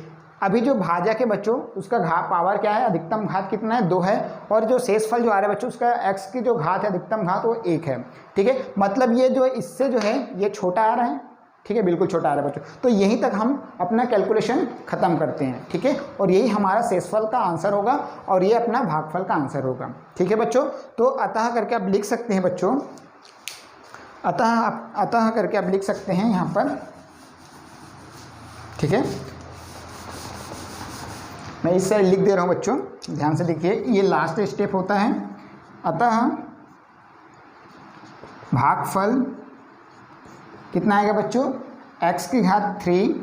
अभी जो भाजक है बच्चों उसका पावर क्या है, अधिकतम घात कितना है, 2 है, और जो शेषफल जो आ रहा है बच्चों उसका x की जो घात है अधिकतम घात वो 1 है। ठीक है, मतलब ये जो इससे जो है ये छोटा आ रहा है। ठीक है, बिल्कुल छोटा आ रहा है बच्चों, तो यहीं तक हम अपना कैलकुलेशन ख़त्म करते हैं। ठीक है, और यही हमारा शेषफल का आंसर होगा और ये अपना भागफल का आंसर होगा। ठीक है बच्चों, तो अतः करके आप लिख सकते हैं बच्चों, अतः करके आप लिख सकते हैं यहाँ पर। ठीक है, मैं इस साइड लिख दे रहा हूँ बच्चों, ध्यान से देखिए, ये लास्ट स्टेप होता है। अतः भागफल कितना आएगा बच्चों, x की घात 3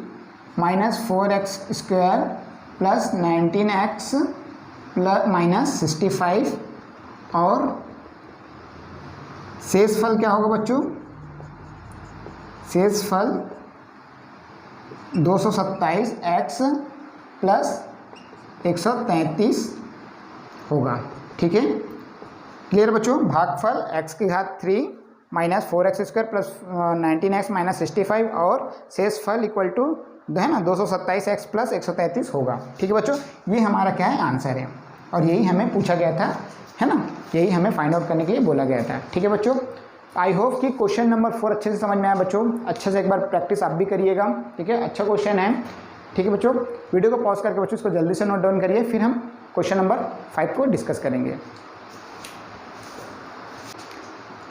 minus 4x² plus 19x minus 65 और शेषफल क्या होगा बच्चों, शेषफल 227x प्लस 133 होगा। ठीक है, क्लियर बच्चों, भागफल x की घात 3 minus 4x² plus 19x minus 65 और शेषफल इक्वल टू है ना 227x प्लस 133 होगा। ठीक है बच्चों, ये हमारा क्या है, आंसर है, और यही हमें पूछा गया था, है ना, यही हमें फाइंड आउट करने के लिए बोला गया था। ठीक है बच्चों, आई होप कि क्वेश्चन नंबर 4 अच्छे से समझ में आया बच्चों, अच्छे से एक बार प्रैक्टिस आप भी करिएगा। ठीक है, अच्छा क्वेश्चन है। ठीक है बच्चों, वीडियो को पॉज करके बच्चों इसको जल्दी से नोट डाउन करिए, फिर हम क्वेश्चन नंबर 5 को डिस्कस करेंगे।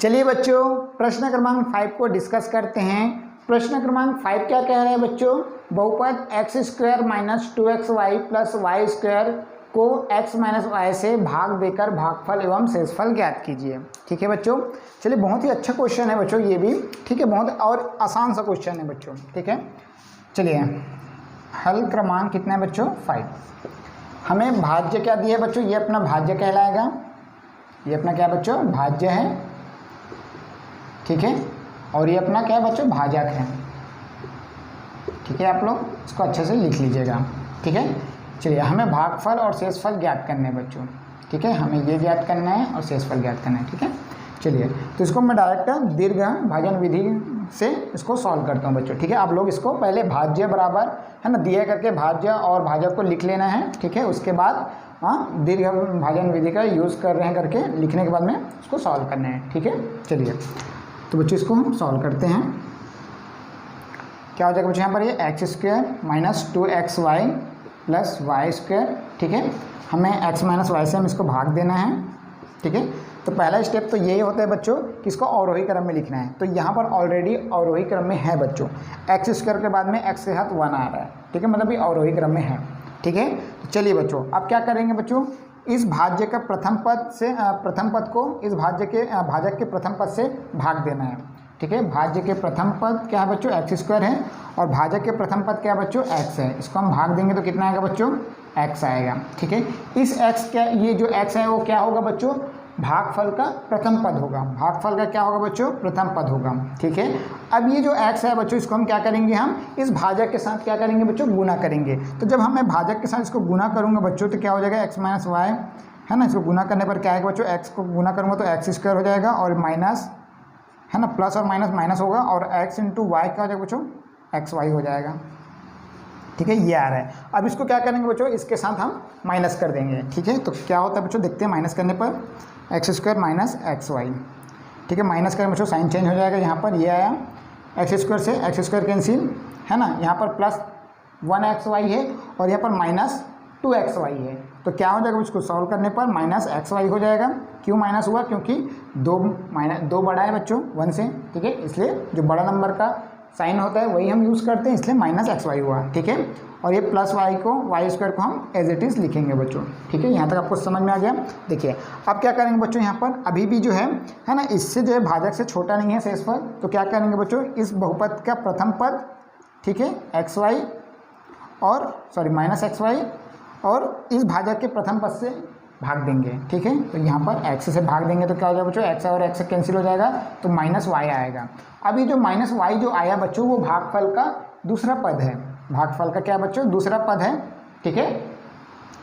चलिए बच्चों, प्रश्न क्रमांक 5 को डिस्कस करते हैं। प्रश्न क्रमांक 5 क्या कह रहे हैं बच्चों, बहुपद x² minus 2xy plus y² को x माइनस y से भाग देकर भागफल एवं शेषफल ज्ञात कीजिए। ठीक है बच्चों, चलिए बहुत ही अच्छा क्वेश्चन है बच्चों ये भी। ठीक है, बहुत और आसान सा क्वेश्चन है बच्चों। ठीक है, चलिए हल क्रमांक कितना है बच्चों, 5। हमें भाज्य क्या दिया है बच्चों, ये अपना भाज्य कहलाएगा, ये अपना क्या बच्चों, भाज्य है। ठीक है, और ये अपना क्या है बच्चों, भाजक है। ठीक है, आप लोग इसको अच्छे से लिख लीजिएगा। ठीक है, चलिए हमें भागफल और शेषफल ज्ञात करने हैं बच्चों। ठीक है, हमें ये ज्ञात करना है और शेषफल ज्ञात करना है। ठीक है, चलिए तो इसको मैं डायरेक्ट दीर्घ भाजन विधि से इसको सॉल्व करता हूँ बच्चों। ठीक है, आप लोग इसको पहले भाज्य बराबर है ना दिया करके भाज्य और भाजक को लिख लेना है। ठीक है, उसके बाद दीर्घ भाजन विधि का यूज़ कर रहे हैं करके लिखने के बाद में उसको सॉल्व करना है। ठीक है, चलिए तो बच्चों इसको हम सॉल्व करते हैं। क्या हो जाएगा बच्चों, यहाँ पर ये x² minus 2xy plus y²। ठीक है, हमें x माइनस y से हम इसको भाग देना है। ठीक है, तो पहला स्टेप तो यही होता है बच्चों कि इसको अवरोही क्रम में लिखना है। तो यहाँ पर ऑलरेडी अवरोही क्रम में है बच्चों, x² के बाद में x के साथ 1 आ रहा है। ठीक है, मतलब ये अवरोही क्रम में है। ठीक है, तो चलिए बच्चों अब क्या करेंगे बच्चों, इस भाज्य का प्रथम पद को इस भाजक के प्रथम पद से भाग देना है। ठीक है, भाज्य के प्रथम पद क्या है बच्चों, x² है, और भाजक के प्रथम पद क्या है बच्चों, x है। इसको हम भाग देंगे तो कितना आएगा बच्चों, x आएगा। ठीक है, इस x क्या, ये जो x है वो क्या होगा बच्चों, भागफल का प्रथम पद होगा। भागफल का क्या होगा बच्चों, प्रथम पद होगा। ठीक है, अब ये जो x है बच्चों इसको हम क्या करेंगे, हम इस भाजक के साथ क्या करेंगे बच्चों, गुना करेंगे। तो जब हम मैं भाजक के साथ इसको गुना करूँगा बच्चों तो क्या हो जाएगा, x माइनस y है ना, इसको गुना करने पर क्या आएगा बच्चों, x को गुना करूँगा तो x² हो जाएगा और माइनस है ना, प्लस और माइनस माइनस होगा और x इंटू वाई क्या हो जाएगा बच्चों, xy हो जाएगा। ठीक है, ये आ रहा है। अब इसको क्या करेंगे बच्चों, इसके साथ हम माइनस कर देंगे। ठीक है, तो क्या होता है बच्चों, देखते हैं माइनस करने पर x² माइनस xy। ठीक है। माइनस करें बच्चों साइन चेंज हो जाएगा, यहाँ पर ये आया एक्स स्क्वायर से एक्स स्क्वायर कैंसिल है ना, यहाँ पर प्लस 1xy है और यहाँ पर माइनस 2xy है। तो क्या हो जाएगा उसको सॉल्व करने पर माइनस xy हो जाएगा। क्यों माइनस हुआ? क्योंकि 2 बड़ा है बच्चों 1 से, ठीक है, इसलिए जो बड़ा नंबर का साइन होता है वही हम यूज़ करते हैं, इसलिए माइनस xy हुआ, ठीक है। और ये प्लस y स्क्वायर को हम एज इट इज़ लिखेंगे बच्चों, ठीक है। यहाँ तक आपको समझ में आ गया। देखिए अब क्या करेंगे बच्चों, यहाँ पर अभी भी जो है ना, इससे जो है भाजक से छोटा नहीं है शेषफल, तो क्या करेंगे बच्चों, इस बहुपद का प्रथम पद, ठीक है, xy और सॉरी माइनस xy और इस भाजक के प्रथम पद से भाग देंगे, ठीक है। तो यहाँ पर x से भाग देंगे तो क्या हो जाएगा बच्चों, x और x कैंसिल हो जाएगा तो माइनस y आएगा। अब ये जो माइनस y जो आया बच्चों वो भागफल का दूसरा पद है, भागफल का क्या बच्चों दूसरा पद है, ठीक है।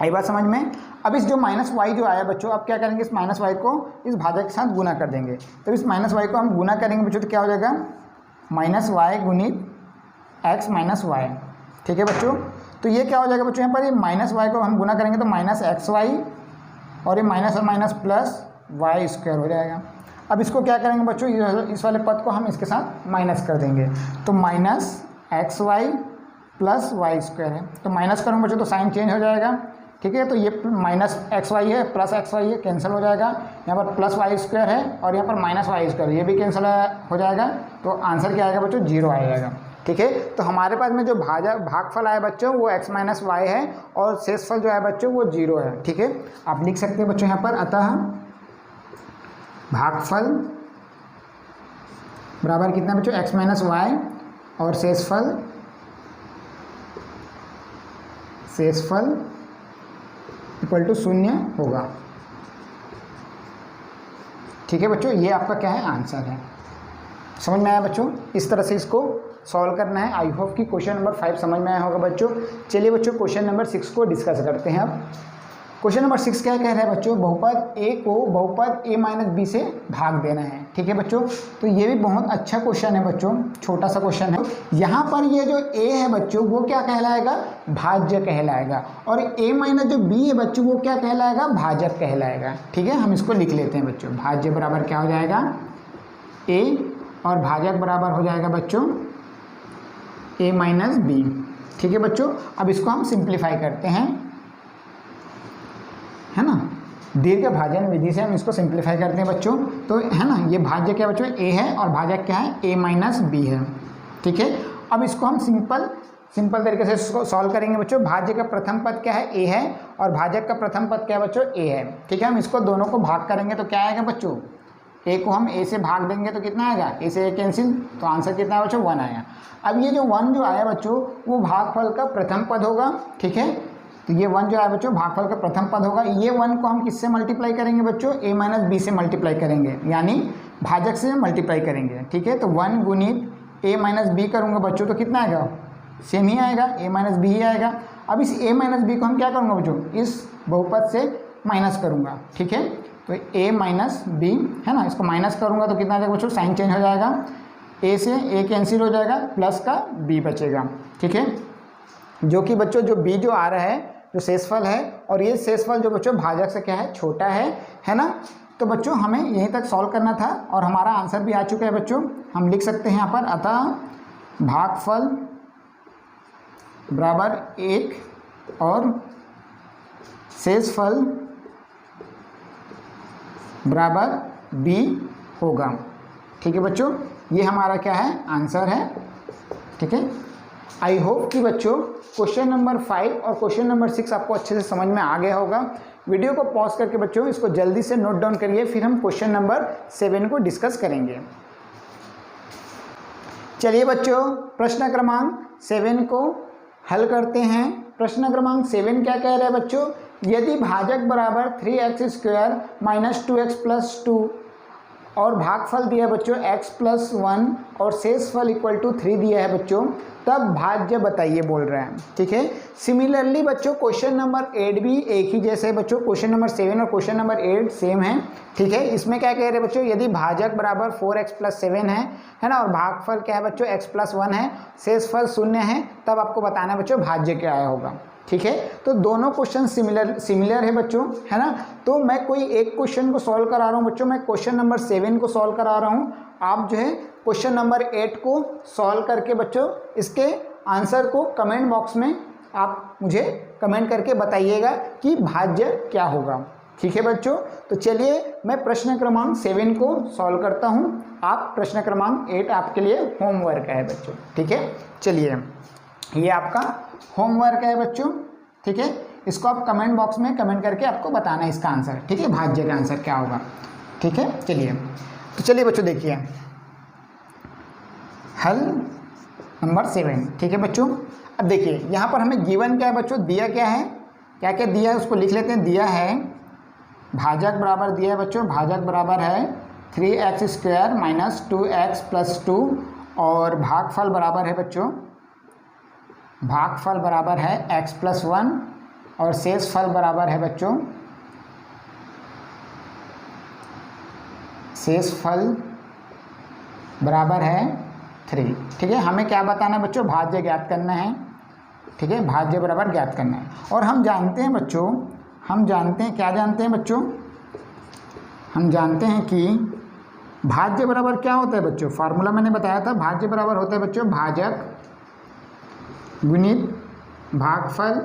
आई बात समझ में। अब इस जो माइनस y जो आया बच्चों, अब क्या करेंगे, इस माइनस y को इस भाजक के साथ गुना कर देंगे। तो इस माइनस y को हम गुना करेंगे बच्चों तो क्या हो जाएगा, माइनस y गुणित x माइनस y, ठीक है बच्चों। तो ये क्या हो जाएगा बच्चों, यहाँ पर ये माइनस y को हम गुना करेंगे तो माइनस xy और ये माइनस और माइनस प्लस y स्क्वायर हो जाएगा। अब इसको क्या करेंगे बच्चों, इस वाले पद को हम इसके साथ माइनस कर देंगे तो minus xy plus y square है। तो माइनस करूँगा बच्चों तो साइन चेंज हो जाएगा, ठीक है। तो ये माइनस xy है प्लस xy है, कैंसिल हो जाएगा। यहाँ पर प्लस y स्क्वायर है और यहाँ पर माइनस y स्क्वायर, ये भी कैंसिल हो जाएगा। तो आंसर क्या आएगा बच्चों, 0 आ जाएगा, ठीक है। तो हमारे पास में जो भागफल आया बच्चों वो x माइनस y है और शेषफल जो है बच्चों वो 0 है, ठीक है। आप लिख सकते हैं बच्चों यहाँ पर, अतः भागफल बराबर कितना बच्चों, x माइनस y और शेषफल इक्वल टू 0 होगा, ठीक है बच्चों। ये आपका क्या है, आंसर है। समझ में आया बच्चों, इस तरह से इसको सॉल्व करना है। आई होप कि क्वेश्चन नंबर 5 समझ में आया होगा बच्चों। चलिए बच्चों क्वेश्चन नंबर 6 को डिस्कस करते हैं। अब क्वेश्चन नंबर 6 क्या कह रहा है बच्चों, बहुपद a को बहुपद a माइनस b से भाग देना है, ठीक है बच्चों। तो ये भी बहुत अच्छा क्वेश्चन है बच्चों, छोटा सा क्वेश्चन है। यहाँ पर ये जो a है बच्चों वो क्या कहलाएगा, भाज्य कहलाएगा, और a माइनस जो b है बच्चों वो क्या कहलाएगा, भाजक कहलाएगा, ठीक है। हम इसको लिख लेते हैं बच्चों, भाज्य बराबर क्या हो जाएगा, a और भाजक बराबर हो जाएगा बच्चों a माइनस b, ठीक है बच्चों। अब इसको हम सिंप्लीफाई करते हैं, है ना, दीर्घ भाजन विधि से हम इसको सिंप्लीफाई करते हैं बच्चों। तो है ना, ये भाज्य क्या बच्चों a है और भाजक क्या है, a माइनस b है, ठीक है। अब इसको हम सिंपल तरीके से इसको सॉल्व करेंगे बच्चों। भाज्य का प्रथम पद क्या है, a है और भाजक का प्रथम पद क्या है बच्चों, a है, ठीक है। हम इसको दोनों को भाग करेंगे तो क्या आएगा बच्चों, a को हम a से भाग देंगे तो कितना आएगा, a से a कैंसिल, तो आंसर कितना है बच्चों, 1 आया। अब ये जो 1 जो आया बच्चों वो भागफल का प्रथम पद होगा, ठीक है। तो ये 1 जो आया बच्चों भागफल का प्रथम पद होगा। ये 1 को हम किससे मल्टीप्लाई करेंगे बच्चों, a माइनस b से मल्टीप्लाई करेंगे, यानी भाजक से मल्टीप्लाई करेंगे, ठीक है। तो 1 गुणित a माइनस b करूँगा बच्चों तो कितना आएगा, सेम ही आएगा, a माइनस b ही आएगा। अब इस a माइनस b को हम क्या करूँगा बच्चों, इस बहुपद से माइनस करूँगा, ठीक है। तो a माइनस b है ना, इसको माइनस करूँगा तो कितना आ जाएगा बच्चों, साइन चेंज हो जाएगा, a से a कैंसिल हो जाएगा, प्लस का b बचेगा, ठीक है। जो कि बच्चों जो b जो आ रहा है जो शेषफल है, और ये शेषफल जो बच्चों भाजक से क्या है, छोटा है ना। तो बच्चों हमें यहीं तक सॉल्व करना था और हमारा आंसर भी आ चुका है बच्चों। हम लिख सकते हैं यहाँ पर, अतः भागफल बराबर 1 और शेषफल बराबर b होगा, ठीक है बच्चों। ये हमारा क्या है, आंसर है, ठीक है। आई होप कि बच्चों क्वेश्चन नंबर 5 और क्वेश्चन नंबर 6 आपको अच्छे से समझ में आ गया होगा। वीडियो को पॉज करके बच्चों इसको जल्दी से नोट डाउन करिए, फिर हम क्वेश्चन नंबर 7 को डिस्कस करेंगे। चलिए बच्चों प्रश्न क्रमांक 7 को हल करते हैं। प्रश्न क्रमांक 7 क्या कह रहा है बच्चों, यदि भाजक बराबर 3x square minus 2x plus 2 और भागफल दिया है बच्चों x प्लस 1 और शेषफल इक्वल टू 3 दिया है बच्चों, तब भाज्य बताइए बोल रहे हैं, ठीक है। सिमिलरली बच्चों क्वेश्चन नंबर 8 भी एक ही जैसे बच्चों, क्वेश्चन नंबर 7 और क्वेश्चन नंबर 8 सेम है, ठीक है। इसमें क्या कह रहे हैं बच्चों, यदि भाजक बराबर 4x प्लस 7 है ना, और भागफल क्या है बच्चों x प्लस 1 है, शेषफल 0 है, तब आपको बताना है बच्चों भाज्य क्या आया होगा, ठीक है। तो दोनों क्वेश्चन सिमिलर है बच्चों, है ना। तो मैं कोई एक क्वेश्चन को सॉल्व करा रहा हूँ बच्चों, मैं क्वेश्चन नंबर 7 को सॉल्व करा रहा हूँ। आप जो है क्वेश्चन नंबर 8 को सॉल्व करके बच्चों इसके आंसर को कमेंट बॉक्स में आप मुझे कमेंट करके बताइएगा कि भाज्य क्या होगा, ठीक है बच्चों। तो चलिए मैं प्रश्न क्रमांक 7 को सॉल्व करता हूँ, आप प्रश्न क्रमांक 8 आपके लिए होमवर्क है बच्चों, ठीक है। चलिए ये आपका होमवर्क है बच्चों, ठीक है। इसको आप कमेंट बॉक्स में कमेंट करके आपको बताना है इसका आंसर, ठीक है, भाज्य का आंसर क्या होगा, ठीक है। चलिए तो चलिए बच्चों देखिए हल नंबर 7, ठीक है बच्चों। अब देखिए यहाँ पर हमें गिवन क्या है बच्चों, दिया क्या है, क्या क्या दिया है उसको लिख लेते हैं। दिया है भाजक बराबर दिया है बच्चों, भाजक बराबर है 3x² - 2x + 2 और भागफल बराबर है बच्चों, भागफल बराबर है x + 1 और शेषफल बराबर है बच्चों, शेषफल बराबर है 3, ठीक है। हमें क्या बताना है बच्चों, भाज्य ज्ञात करना है, ठीक है, भाज्य बराबर ज्ञात करना है। और हम जानते हैं बच्चों, हम जानते हैं क्या जानते हैं बच्चों, हम जानते हैं कि भाज्य बराबर क्या होता है बच्चों, फार्मूला मैंने बताया था, भाज्य बराबर होता है बच्चों भाजक गुणित भागफल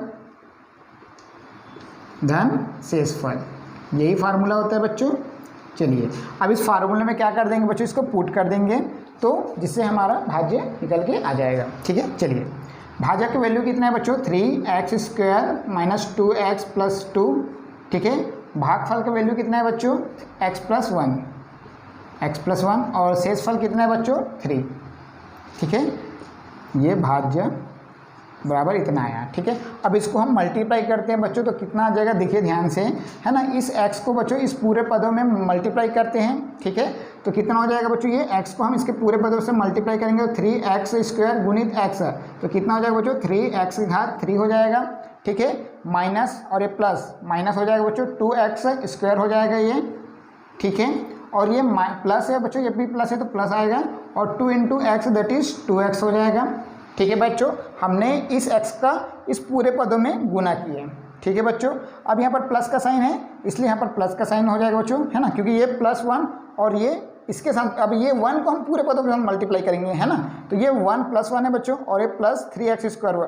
धन शेषफल, यही फार्मूला होता है बच्चों। चलिए अब इस फार्मूले में क्या कर देंगे बच्चों, इसको पुट कर देंगे तो जिससे हमारा भाज्य निकल के आ जाएगा, ठीक है। चलिए भाजक की वैल्यू कितना है बच्चों, 3x² - 2x + 2, ठीक है। भागफल का वैल्यू कितना है बच्चों, x + 1, x + 1 और शेषफल कितना है बच्चों 3, ठीक है। ये भाज्य बराबर इतना आया, ठीक है। अब इसको हम मल्टीप्लाई करते हैं बच्चों तो कितना आ जाएगा, देखिए ध्यान से, है ना। इस x को बच्चों इस पूरे पदों में मल्टीप्लाई करते हैं, ठीक है। तो कितना हो जाएगा बच्चों, ये x को हम इसके पूरे पदों से मल्टीप्लाई करेंगे तो 3x² गुणित x, तो कितना हो जाएगा बच्चों 3x³ हो जाएगा, ठीक है। माइनस और ये प्लस, माइनस हो जाएगा बच्चों 2x² हो जाएगा ये, ठीक है। और ये प्लस है बच्चों, ये भी प्लस है तो प्लस आएगा और 2 × x दैट इज 2x हो जाएगा, ठीक है बच्चों। हमने इस x का इस पूरे पदों में गुना किया, ठीक है बच्चों। अब यहाँ पर प्लस का साइन है इसलिए यहाँ पर प्लस का साइन हो जाएगा बच्चों, है ना, क्योंकि ये +1 और ये इसके साथ, अब ये 1 को हम पूरे पदों में हम मल्टीप्लाई करेंगे, है ना। तो ये 1 + 1 है बच्चों और ये प्लस 3x²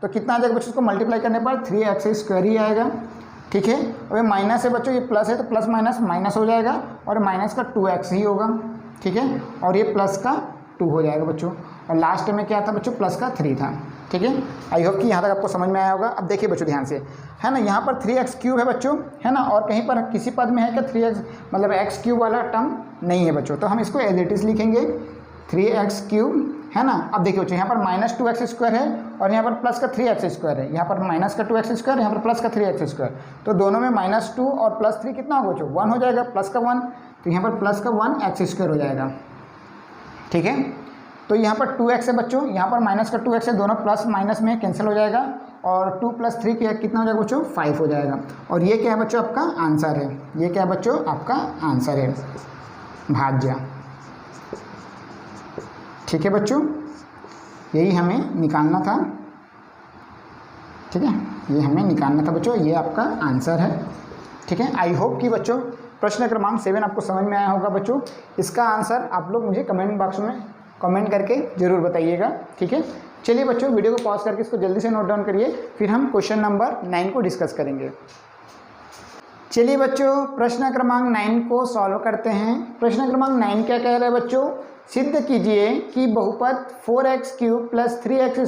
तो कितना आ जाएगा बच्चों, इसको मल्टीप्लाई करने पर 3x² ही आएगा, ठीक है। और ये माइनस है बच्चों, ये प्लस है तो प्लस माइनस माइनस हो जाएगा और माइनस का 2x ही होगा, ठीक है। और ये प्लस का 2 हो जाएगा बच्चों और लास्ट में क्या था बच्चों, प्लस का 3 था, ठीक है। आई होप कि यहाँ तक आपको समझ में आया होगा। अब देखिए बच्चों ध्यान से, है ना, यहाँ पर 3x³ है बच्चों, है ना, और कहीं पर किसी पद में है क्या 3x मतलब x³ वाला टर्म नहीं है बच्चों, तो हम इसको एज इट इज लिखेंगे 3x³, है ना। अब देखिए बच्चों यहाँ पर -2x² है और यहाँ पर प्लस का 3x² है, यहाँ पर माइनस का 2x², यहाँ पर प्लस का 3x², तो दोनों में -2 और +3 कितना होगा बच्चों 1 हो जाएगा, प्लस का 1, तो यहाँ पर प्लस का 1x² हो जाएगा, ठीक है। तो यहाँ पर 2x है बच्चों, यहाँ पर माइनस का 2x है, दोनों प्लस माइनस में कैंसिल हो जाएगा और 2 + 3 कितना हो जाएगा बच्चों 5 हो जाएगा। और ये क्या है बच्चों आपका आंसर है, ये क्या है बच्चों आपका आंसर है भाज्य, ठीक है बच्चों, यही हमें निकालना था, ठीक है, ये हमें निकालना था बच्चों, ये आपका आंसर है, ठीक है। आई होप कि बच्चों प्रश्न क्रमांक 7 आपको समझ में आया होगा बच्चों। इसका आंसर आप लोग मुझे कमेंट बॉक्स में कमेंट करके ज़रूर बताइएगा, ठीक है। चलिए बच्चों वीडियो को पॉज करके इसको जल्दी से नोट डाउन करिए, फिर हम क्वेश्चन नंबर 9 को डिस्कस करेंगे। चलिए बच्चों प्रश्न क्रमांक 9 को सॉल्व करते हैं। प्रश्न क्रमांक 9 क्या कह रहा है बच्चों, सिद्ध कीजिए कि बहुपद 4x³ + 3x²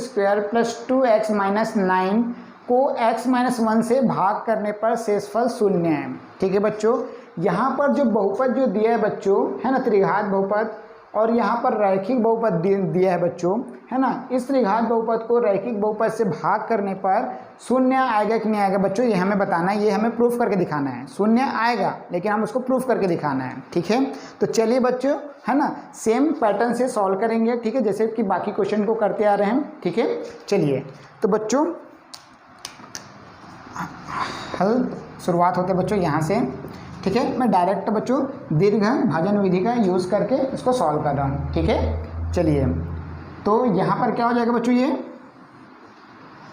+ 2x - 9 को x - 1 से भाग करने पर शेषफल 0 है, ठीक है बच्चों। यहाँ पर जो बहुपद जो दिया है बच्चों, है ना, त्रिघात बहुपद, और यहाँ पर रैखिक बहुपद दिया है बच्चों, है ना। इस त्रिघात बहुपद को रैखिक बहुपद से भाग करने पर 0 आएगा कि नहीं आएगा बच्चों, ये हमें बताना है, ये हमें प्रूफ करके दिखाना है। 0 आएगा लेकिन हम उसको प्रूफ करके दिखाना है, ठीक है। तो चलिए बच्चों, है ना, सेम पैटर्न से सॉल्व करेंगे, ठीक है, जैसे कि बाकी क्वेश्चन को करते आ रहे हैं, ठीक है। चलिए तो बच्चों हल शुरुआत होते बच्चों यहाँ से, ठीक है। मैं डायरेक्ट बच्चों दीर्घ भाजन विधि का यूज़ करके इसको सॉल्व कर रहा हूँ, ठीक है। चलिए तो यहाँ पर क्या हो जाएगा बच्चों, ये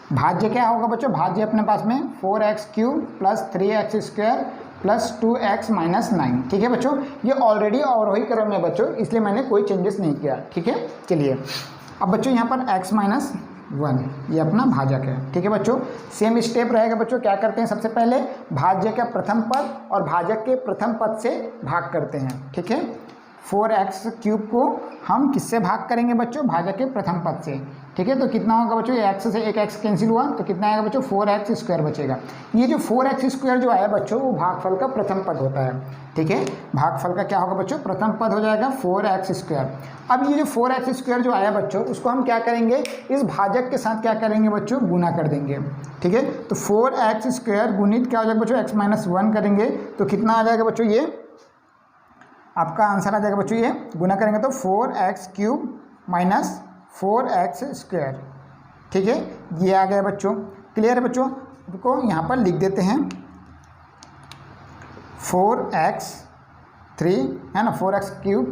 भाज्य क्या होगा बच्चों, भाज्य अपने पास में 4x³ plus 3x² plus 2x minus 9। ठीक है बच्चों, ये ऑलरेडी अवरोही क्रम में बच्चों, इसलिए मैंने कोई चेंजेस नहीं किया। ठीक है, चलिए अब बच्चों यहाँ पर x माइनस 1 ये अपना भाजक है। ठीक है बच्चों, सेम स्टेप रहेगा बच्चों। क्या करते हैं, सबसे पहले भाज्य का प्रथम पद और भाजक के प्रथम पद से भाग करते हैं। ठीक है, 4x³ को हम किससे भाग करेंगे बच्चों, भाजक के प्रथम पद से। ठीक है, तो कितना होगा बच्चों, ये x से एक x कैंसिल हुआ तो कितना आएगा बच्चों, 4x² बचेगा। ये जो 4x² जो आया बच्चों वो भागफल का प्रथम पद होता है। ठीक है, भागफल का क्या होगा बच्चों, प्रथम पद हो जाएगा 4x²। अब ये जो 4x² जो आया बच्चों उसको हम क्या करेंगे, इस भाजक के साथ क्या करेंगे बच्चों, गुना कर देंगे। ठीक है, तो 4x² गुणित क्या हो जाएगा बच्चों, x माइनस 1 करेंगे तो कितना आ जाएगा बच्चों, ये आपका आंसर आ जाएगा बच्चों, ये गुना करेंगे तो 4x³ माइनस 4x²। ठीक है, ये आ गया बच्चों। क्लियर है बच्चों, को यहाँ पर लिख देते हैं 4x³ है ना, 4x³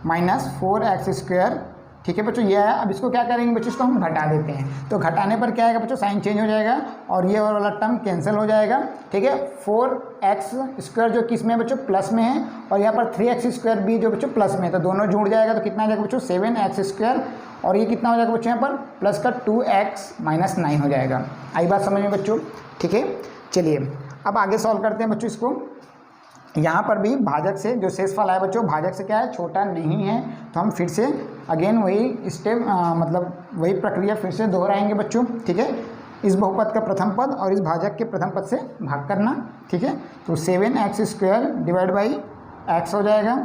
माइनस 4x²। ठीक है बच्चों, ये आया। अब इसको क्या करेंगे बच्चों, इसको हम घटा देते हैं। तो घटाने पर क्या आएगा बच्चों, साइन चेंज हो जाएगा और ये वाला टर्म कैंसिल हो जाएगा। ठीक है, 4x² जो किस में बच्चों, प्लस में है, और यहाँ पर 3x² भी जो बच्चों प्लस में है, तो दोनों जुड़ जाएगा तो कितना आ जाएगा बच्चों, 7x²। और ये कितना हो जाएगा बच्चों, यहाँ पर प्लस का 2x माइनस 9 हो जाएगा। आई बात समझ में बच्चों। ठीक है, चलिए अब आगे सॉल्व करते हैं बच्चों इसको। यहाँ पर भी भाजक से जो शेषफल आया बच्चों, भाजक से क्या है, छोटा नहीं है, तो हम फिर से अगेन वही स्टेप मतलब वही प्रक्रिया फिर से दोहराएंगे बच्चों। ठीक है, इस बहुपद का प्रथम पद और इस भाजक के प्रथम पद से भाग करना। ठीक है, तो 7x² डिवाइड बाई x हो जाएगा।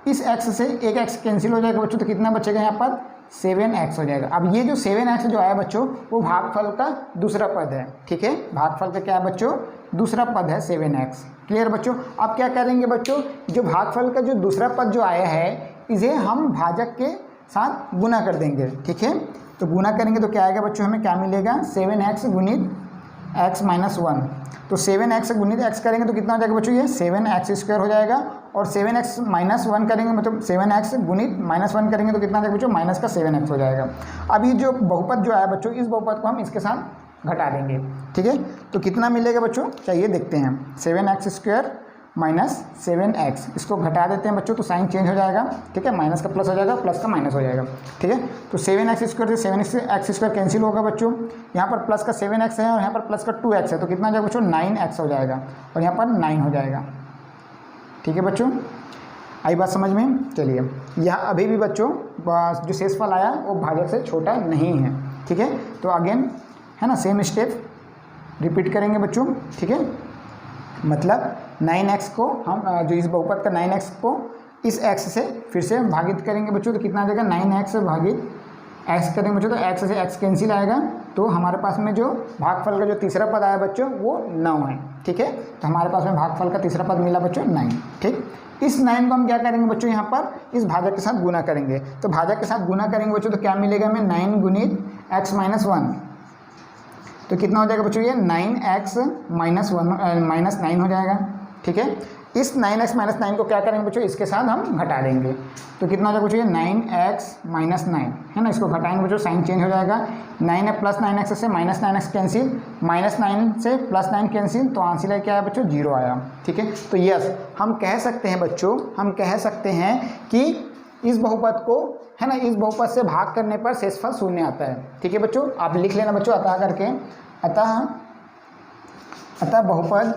इस x से एक x कैंसिल हो जाएगा बच्चों, तो कितना बचेगा यहाँ पर, 7x हो जाएगा। अब ये जो 7x जो आया बच्चों वो भागफल का दूसरा पद है। ठीक है, भागफल का क्या है बच्चों, दूसरा पद है 7x। क्लियर बच्चों, अब क्या करेंगे बच्चों, जो भागफल का जो दूसरा पद जो आया है इसे हम भाजक के साथ गुना कर देंगे। ठीक है, तो गुना करेंगे तो क्या आएगा बच्चों, हमें क्या मिलेगा, 7x गुणित x माइनस 1। तो 7x गुणित x करेंगे तो कितना हो जाएगा बच्चों, ये 7x² हो जाएगा। और 7x माइनस 1 करेंगे मतलब 7x गुणित माइनस 1 करेंगे तो कितना आ जाएगा बच्चों, माइनस का 7x हो जाएगा। अब ये जो बहुपद जो आया बच्चों, इस बहुपद को हम इसके साथ घटा देंगे। ठीक है, तो कितना मिलेगा बच्चों, चाहिए देखते हैं। 7x² माइनस 7x, इसको घटा देते हैं बच्चों तो साइन चेंज हो जाएगा। ठीक है, माइनस का प्लस हो जाएगा, प्लस का माइनस हो जाएगा। ठीक है, तो 7x² से 7x² कैंसिल होगा बच्चों। यहाँ पर प्लस का 7x है और यहाँ पर प्लस का 2x है, तो कितना हो जाएगा बच्चों, 9x हो जाएगा और यहाँ पर 9 हो जाएगा। ठीक है बच्चों, आई बात समझ में। चलिए यहाँ अभी भी बच्चों जो शेषफल आया वो भाजक से छोटा नहीं है। ठीक है, तो अगेन है ना, सेम स्टेप रिपीट करेंगे बच्चों। ठीक है, मतलब 9x को हम जो इस बहुपद का 9x को इस x से फिर से भागित करेंगे बच्चों, तो कितना आ जाएगा, 9x भागित x करेंगे बच्चों, तो x से x कैंसिल आएगा। तो हमारे पास में जो भागफल का जो तीसरा पद आया बच्चों वो 9 है। ठीक है, तो हमारे पास में भागफल का तीसरा पद मिला बच्चों 9। ठीक, इस 9 को हम क्या करेंगे बच्चों, यहाँ पर इस भाजक के साथ गुना करेंगे। तो भाजक के साथ गुना करेंगे बच्चों तो क्या मिलेगा हमें, 9 गुणित x माइनस 1, तो कितना हो जाएगा बच्चों, ये 9x माइनस 9 हो जाएगा। ठीक है, इस 9x माइनस 9 को क्या करेंगे बच्चों, इसके साथ हम घटा देंगे तो कितना हो जाएगा बच्चों, ये 9x माइनस 9 है ना, इसको घटाएंगे बच्चों, साइन चेंज हो जाएगा। 9 है प्लस 9x से माइनस 9x कैंसिल, माइनस 9 से प्लस 9 कैंसिल, तो आंसर क्या आया बच्चों, 0 आया। ठीक है, तो यस हम कह सकते हैं बच्चों, हम कह सकते हैं कि इस बहुपद को है ना, इस बहुपद से भाग करने पर शेषफल 0 आता है। ठीक है बच्चों, आप लिख लेना बच्चों अतः करके, अतः बहुपद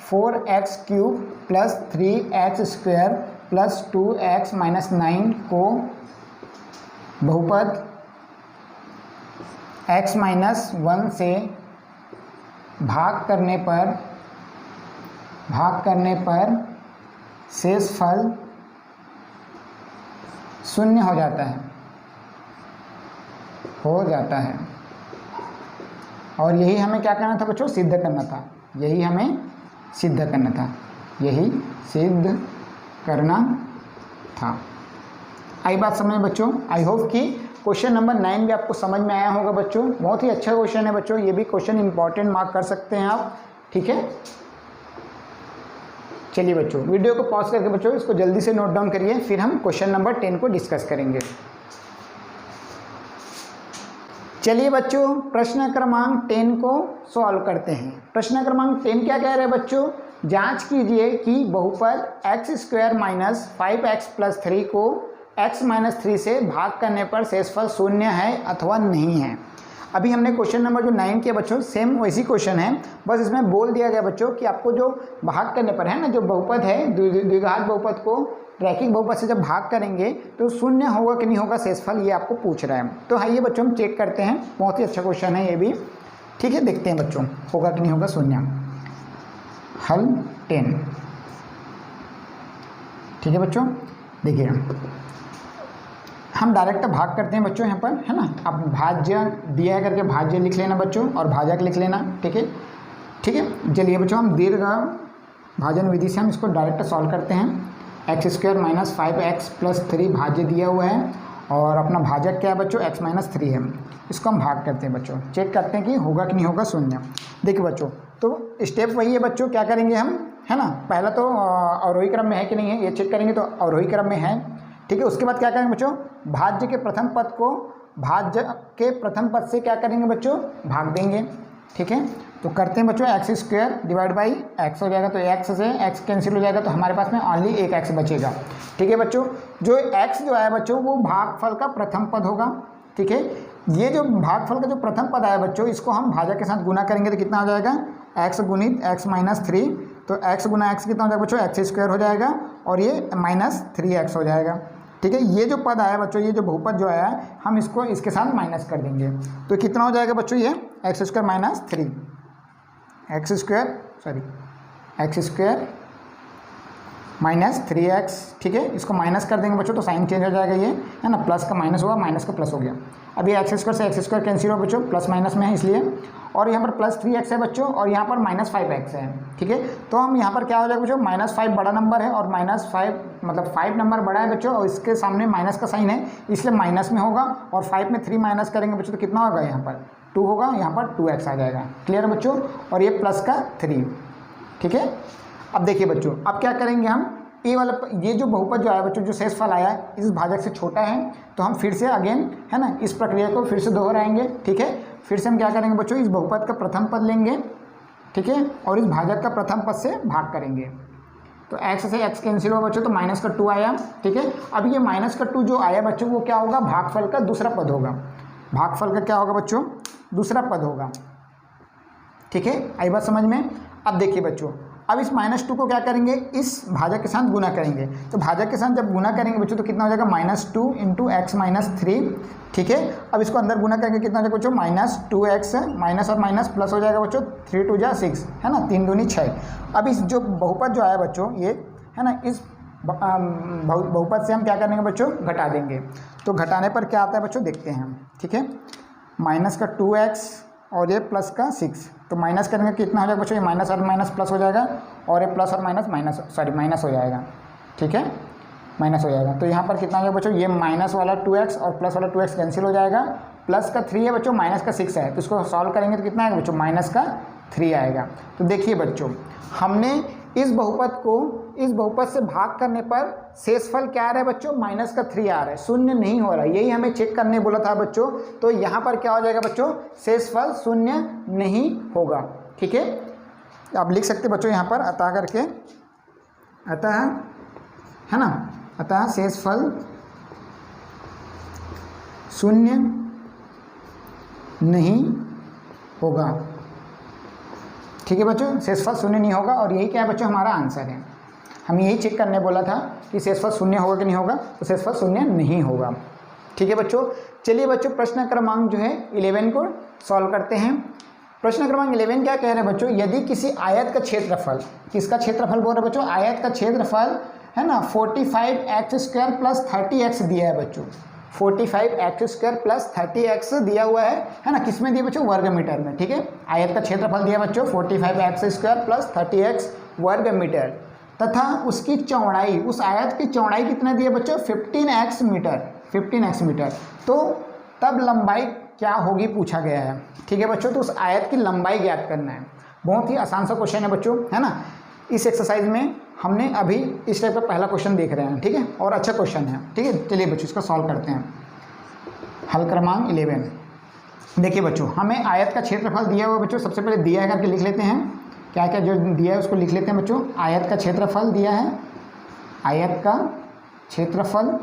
4x³ plus 3x² plus 2x minus 9 को बहुपद x माइनस 1 से भाग करने पर शेषफल 0 हो जाता है। और यही हमें क्या करना था बच्चों, सिद्ध करना था। यही सिद्ध करना था। आई बात समझ में बच्चों। आई होप कि क्वेश्चन नंबर 9 भी आपको समझ में आया होगा बच्चों। बहुत ही अच्छा क्वेश्चन है बच्चों, ये भी क्वेश्चन इंपॉर्टेंट मार्क कर सकते हैं आप। ठीक है, चलिए बच्चों वीडियो को पॉज करके बच्चों इसको जल्दी से नोट डाउन करिए, फिर हम क्वेश्चन नंबर 10 को डिस्कस करेंगे। चलिए बच्चों प्रश्न क्रमांक 10 को सॉल्व करते हैं। प्रश्न क्रमांक 10 क्या कह रहे हैं बच्चों, जांच कीजिए कि बहुपद x² माइनस 5x प्लस 3 को x माइनस 3 से भाग करने पर शेषफल शून्य है अथवा नहीं है। अभी हमने क्वेश्चन नंबर जो 9 किया बच्चों, सेम वैसी क्वेश्चन है, बस इसमें बोल दिया गया बच्चों कि आपको जो भाग करने पर है ना, जो बहुपद है द्विघात बहुपद को रैखिक बहुपद से जब भाग करेंगे तो शून्य होगा कि नहीं होगा शेषफल, ये आपको पूछ रहा है। तो आइए बच्चों हम चेक करते हैं, बहुत ही अच्छा क्वेश्चन है ये भी, ठीक है। देखते हैं बच्चों होगा कि नहीं होगा शून्य। हल 10, ठीक है बच्चों। देखिए हम डायरेक्ट भाग करते हैं बच्चों यहाँ पर, है ना। अब भाज्य दिया है करके भाज्य लिख लेना बच्चों और भाजक लिख लेना, ठीक है, ठीक है। चलिए बच्चों हम दीर्घ भाजन विधि से हम इसको डायरेक्ट सॉल्व करते हैं। x² माइनस 5x प्लस 3 भाज्य दिया हुआ है और अपना भाजक क्या है बच्चों, x माइनस 3 है। इसको हम भाग करते हैं बच्चों, चेक करते हैं कि होगा कि नहीं होगा शून्य। देखिए बच्चों तो स्टेप वही है बच्चों, क्या करेंगे हम, है ना, पहला तो अवरोही क्रम में है कि नहीं है ये चेक करेंगे, तो अवरोही क्रम में है, ठीक है। उसके बाद क्या करेंगे बच्चों, भाज्य के प्रथम पद को भाज्य के प्रथम पद से क्या करेंगे बच्चों, भाग देंगे, ठीक है। तो करते हैं बच्चों, x² डिवाइड बाई x हो जाएगा, तो x से x कैंसिल हो जाएगा, तो हमारे पास में ओनली एक x बचेगा, ठीक है बच्चों। जो x जो आया बच्चों वो भागफल का प्रथम पद होगा, ठीक है। ये जो भागफल का जो प्रथम पद आया बच्चों, इसको हम भाजक के साथ गुना करेंगे तो कितना हो जाएगा, x गुणित x माइनस 3, तो x गुना x कितना हो जाएगा बच्चों, x² हो जाएगा और ये माइनस 3x हो जाएगा, ठीक है। ये जो पद आया बच्चों, ये जो बहुपद जो आया है, हम इसको इसके साथ माइनस कर देंगे, तो कितना हो जाएगा बच्चों, ये x² minus 3 x² minus 3x, ठीक है। इसको माइनस कर देंगे बच्चों तो साइन चेंज हो जाएगा, ये है ना, प्लस का माइनस हुआ, माइनस का प्लस हो गया। अब ये x² से x² कैंसिल हो बच्चों, प्लस माइनस में है इसलिए, और यहाँ पर प्लस 3x है बच्चों और यहाँ पर माइनस 5x है, ठीक है। तो हम यहाँ पर क्या हो जाएगा बच्चों, -5 बड़ा नंबर है और -5 मतलब 5 नंबर बड़ा है बच्चों और इसके सामने माइनस का साइन है, इसलिए माइनस में होगा, और 5 में 3 माइनस करेंगे बच्चों तो कितना होगा, यहाँ पर 2 होगा, यहाँ पर 2x आ जाएगा, क्लियर है बच्चों। और ये प्लस का 3, ठीक है। अब देखिए बच्चों, अब क्या करेंगे हम, ये वाला ये जो बहुपद जो आया बच्चों, जो शेषफल आया है इस भाजक से छोटा है, तो हम फिर से अगेन, है ना, इस प्रक्रिया को फिर से दोहराएंगे, ठीक है। फिर से हम क्या करेंगे बच्चों, इस बहुपद का प्रथम पद लेंगे, ठीक है, और इस भाजक का प्रथम पद से भाग करेंगे, तो x से x कैंसिल हुआ बच्चों, तो माइनस का 2 आया, ठीक है। अब ये माइनस का 2 जो आया बच्चों वो क्या होगा, भागफल का दूसरा पद होगा, भागफल का क्या होगा बच्चों, दूसरा पद होगा, ठीक है। आई बात समझ में। अब देखिए बच्चों, अब इस -2 को क्या करेंगे, इस भाजक के साथ गुना करेंगे, तो भाजक के साथ जब गुना करेंगे बच्चों तो कितना हो जाएगा, -2 इंटू x माइनस 3, ठीक है। अब इसको अंदर गुना करेंगे कितना हो जाएगा बच्चों, -2x, माइनस और माइनस प्लस हो जाएगा बच्चों, 3 2 जा 6, है ना, 3 दूनी 6। अब इस जो बहुपद जो आया बच्चों ये, है ना, इस बहुपद से हम क्या करेंगे बच्चों, घटा देंगे, तो घटाने पर क्या आता है बच्चों देखते हैं हम, ठीक है। माइनस का 2x और ये प्लस का 6, तो माइनस करेंगे कितना हो जाएगा बच्चों, ये माइनस और माइनस प्लस हो जाएगा और ये प्लस और माइनस माइनस हो जाएगा, ठीक है, माइनस हो जाएगा। तो यहाँ पर कितना हो जाएगा बच्चों, ये माइनस वाला 2x और प्लस वाला 2x कैंसिल हो जाएगा, प्लस का 3 है बच्चों, माइनस का 6 है, तो इसको सॉल्व करेंगे तो कितना आएगा बच्चों, माइनस का 3 आएगा। तो देखिए बच्चों, हमने इस बहुपद को इस बहुपद से भाग करने पर शेषफल क्या आ रहा है बच्चों, माइनस का 3 आ रहा है, शून्य नहीं हो रहा है, यही हमें चेक करने बोला था बच्चों। तो यहाँ पर क्या हो जाएगा बच्चों, शेषफल शून्य नहीं होगा, ठीक है। आप लिख सकते बच्चों यहाँ पर अतः करके, अतः, है ना, अतः शेषफल शून्य नहीं होगा, ठीक है बच्चों, शेषफल शून्य नहीं होगा। और यही क्या है बच्चों, हमारा आंसर है। हम यही चेक करने बोला था कि शेषफल शून्य होगा कि नहीं होगा, तो शेषफल शून्य नहीं होगा, ठीक है बच्चों। चलिए बच्चों प्रश्न क्रमांक जो है 11 को सॉल्व करते हैं। प्रश्न क्रमांक 11 क्या कह रहे हैं बच्चों, यदि किसी आयत का क्षेत्रफल, किसका क्षेत्रफल बोल रहे हैं बच्चों, आयत का क्षेत्रफल, है ना, 45x² प्लस 30x दिया है बच्चों, 45x² प्लस 30x दिया हुआ है ना, किस में दिया बच्चों, वर्ग मीटर में, ठीक है। आयत का क्षेत्रफल दिया बच्चों 45x² प्लस 30x वर्ग मीटर, तथा उसकी चौड़ाई, उस आयत की चौड़ाई कितना दिया बच्चों, 15x मीटर, तो तब लंबाई क्या होगी पूछा गया है, ठीक है बच्चों। तो उस आयत की लंबाई ज्ञात करना है, बहुत ही आसान सा क्वेश्चन है बच्चों, है ना। इस एक्सरसाइज में हमने अभी इस टाइप का पहला क्वेश्चन देख रहे हैं, ठीक है, और अच्छा क्वेश्चन है, ठीक है। चलिए बच्चों इसको सॉल्व करते हैं। हल क्रमांक 11, देखिए बच्चों, हमें आयत का क्षेत्रफल दिया हुआ बच्चों, सबसे पहले दिया है करके लिख लेते हैं, क्या क्या जो दिया है उसको लिख लेते हैं बच्चों। आयत का क्षेत्रफल दिया है, आयत का क्षेत्रफल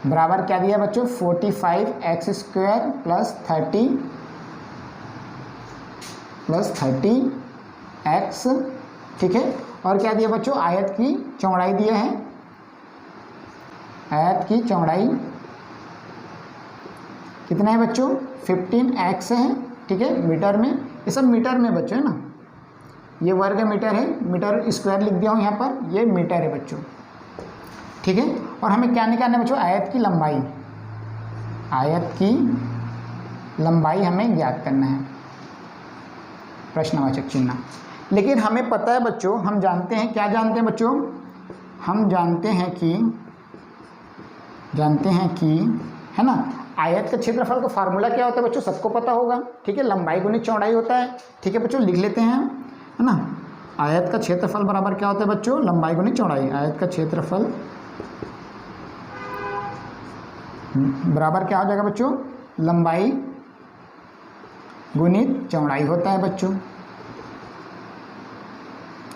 बराबर क्या दिया बच्चों, 45x² प्लस 30x, ठीक है। और क्या दिया बच्चों, आयत की चौड़ाई दिया है, आयत की चौड़ाई कितना है बच्चों, 15x है, ठीक है, मीटर में, ये सब मीटर में बच्चों है ना, ये वर्ग मीटर है, मीटर स्क्वायर लिख दिया हूँ यहाँ पर, ये मीटर है बच्चों, ठीक है। और हमें क्या निकालना है बच्चों, आयत की लंबाई, आयत की लंबाई हमें ज्ञात करना है, प्रश्नवाचक चिन्ह। लेकिन हमें पता है बच्चों, हम जानते हैं, क्या जानते हैं बच्चों, हम जानते हैं कि है ना, आयत का क्षेत्रफल का फार्मूला क्या होता है बच्चों, सबको पता होगा, ठीक है, लंबाई गुणित चौड़ाई होता है, ठीक है बच्चों, लिख लेते हैं, है ना। आयत का क्षेत्रफल बराबर क्या होता है बच्चों, लंबाई गुणित चौड़ाई, आयत का क्षेत्रफल बराबर क्या हो जाएगा बच्चों, लंबाई गुणित चौड़ाई होता है बच्चों,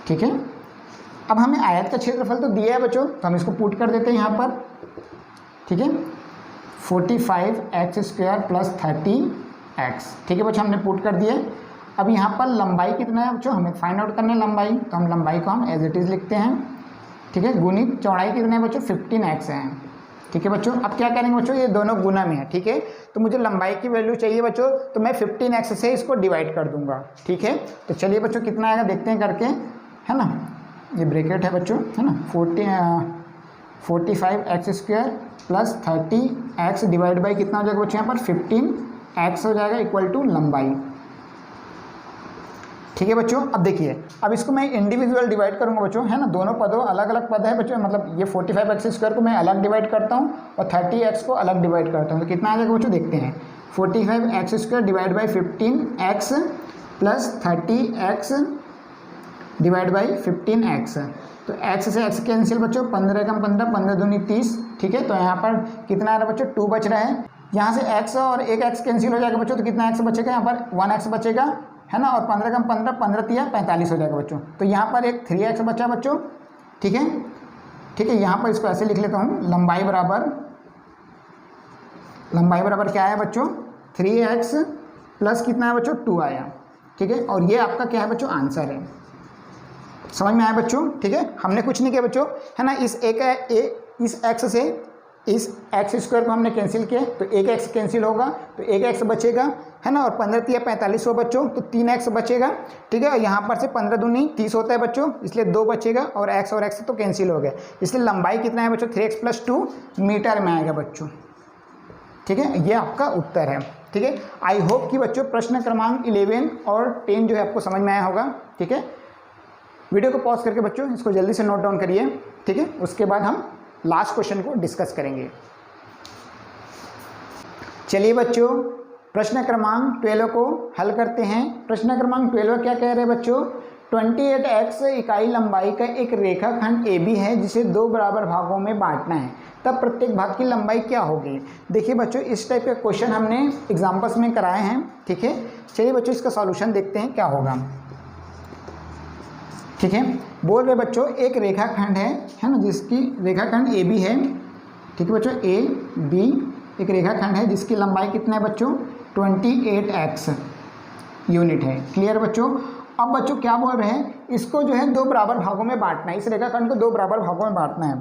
ठीक है। अब हमें आयत का क्षेत्रफल तो दिया है बच्चों, तो हम इसको पुट कर देते हैं यहाँ पर, ठीक है, 45x² प्लस 30x, ठीक है बच्चों, हमने पुट कर दिया। अब यहाँ पर लंबाई कितना है बच्चों, हमें फाइंड आउट करना है लंबाई, तो हम लंबाई को हम एज इट इज़ लिखते हैं, ठीक है। गुणित चौड़ाई कितना है बच्चों, 15x है, ठीक है बच्चों। अब क्या करेंगे बच्चों, ये दोनों गुना में है, ठीक है, तो मुझे लंबाई की वैल्यू चाहिए बच्चों, तो मैं 15x से इसको डिवाइड कर दूंगा, ठीक है। तो चलिए बच्चों कितना आएगा देखते हैं करके, है ना, ये ब्रैकेट है बच्चों, है ना, 45x² plus 30x divide by कितना हो जाएगा बच्चों, यहाँ पर 15x हो जाएगा इक्वल टू लंबाई, ठीक है बच्चों। अब देखिए, अब इसको मैं इंडिविजुअल डिवाइड करूंगा बच्चों, है ना, दोनों पदों अलग अलग पद है बच्चों, मतलब ये 45x² को मैं अलग डिवाइड करता हूँ और 30x को अलग डिवाइड करता हूँ, तो कितना आ जाएगा बच्चों देखते हैं, 45x² divide by 15x plus 30x divide by 15x, तो x से x कैंसिल बच्चों, 15 कम 15, 15 दूनी 30, ठीक है। तो यहाँ पर कितना आ रहा है बच्चों, 2 बच रहा है, यहाँ से x और एक x कैंसिल हो जाएगा बच्चों, तो कितना x बचेगा, यहाँ पर 1x बचेगा, है ना, और 15 कम 15, 15 तिया 45 हो जाएगा बच्चों। तो यहाँ पर एक 3x बचा बच्चों, ठीक है, ठीक है। यहाँ पर इसको ऐसे लिख लेता हूँ, लंबाई बराबर क्या है बच्चों, 3x प्लस कितना है बच्चों, 2 आया, ठीक है। और ये आपका क्या है बच्चों, आंसर है, समझ में आया बच्चों, ठीक है। हमने कुछ नहीं किया बच्चों, है ना, इस x से इस x² को हमने कैंसिल किया, तो एक x कैंसिल होगा, तो एक x बचेगा, है ना, और 15 तिया 45 हो बच्चों, तो 3x बचेगा, ठीक है। और यहाँ पर से 15 दूनी 30 होता है बच्चों, इसलिए 2 बचेगा, और x तो कैंसिल हो गया, इसलिए लंबाई कितना है बच्चों, 3x प्लस 2 मीटर में आएगा बच्चों, ठीक है। ये आपका उत्तर है, ठीक है। आई होप कि बच्चों प्रश्न क्रमांक 11 और 10 जो है आपको समझ में आया होगा, ठीक है। वीडियो को पॉज करके बच्चों इसको जल्दी से नोट डाउन करिए, ठीक है, उसके बाद हम लास्ट क्वेश्चन को डिस्कस करेंगे। चलिए बच्चों प्रश्न क्रमांक 12 को हल करते हैं। प्रश्न क्रमांक 12 क्या कह रहे हैं बच्चों, 28x इकाई लंबाई का एक रेखाखंड AB है जिसे 2 बराबर भागों में बांटना है, तब प्रत्येक भाग की लंबाई क्या होगी। देखिए बच्चों, इस टाइप का क्वेश्चन हमने एग्जाम्पल्स में कराए हैं, ठीक है। चलिए बच्चों इसका सॉल्यूशन देखते हैं क्या होगा, ठीक है। बोल रहे बच्चों एक रेखाखंड है ना, जिसकी रेखाखंड AB है, ठीक है बच्चों, AB एक रेखाखंड है जिसकी लंबाई कितना है बच्चों, 28x यूनिट है, क्लियर बच्चों। अब बच्चों क्या बोल रहे हैं, इसको जो है 2 बराबर भागों में बांटना है, इस रेखाखंड को 2 बराबर भागों में बांटना है,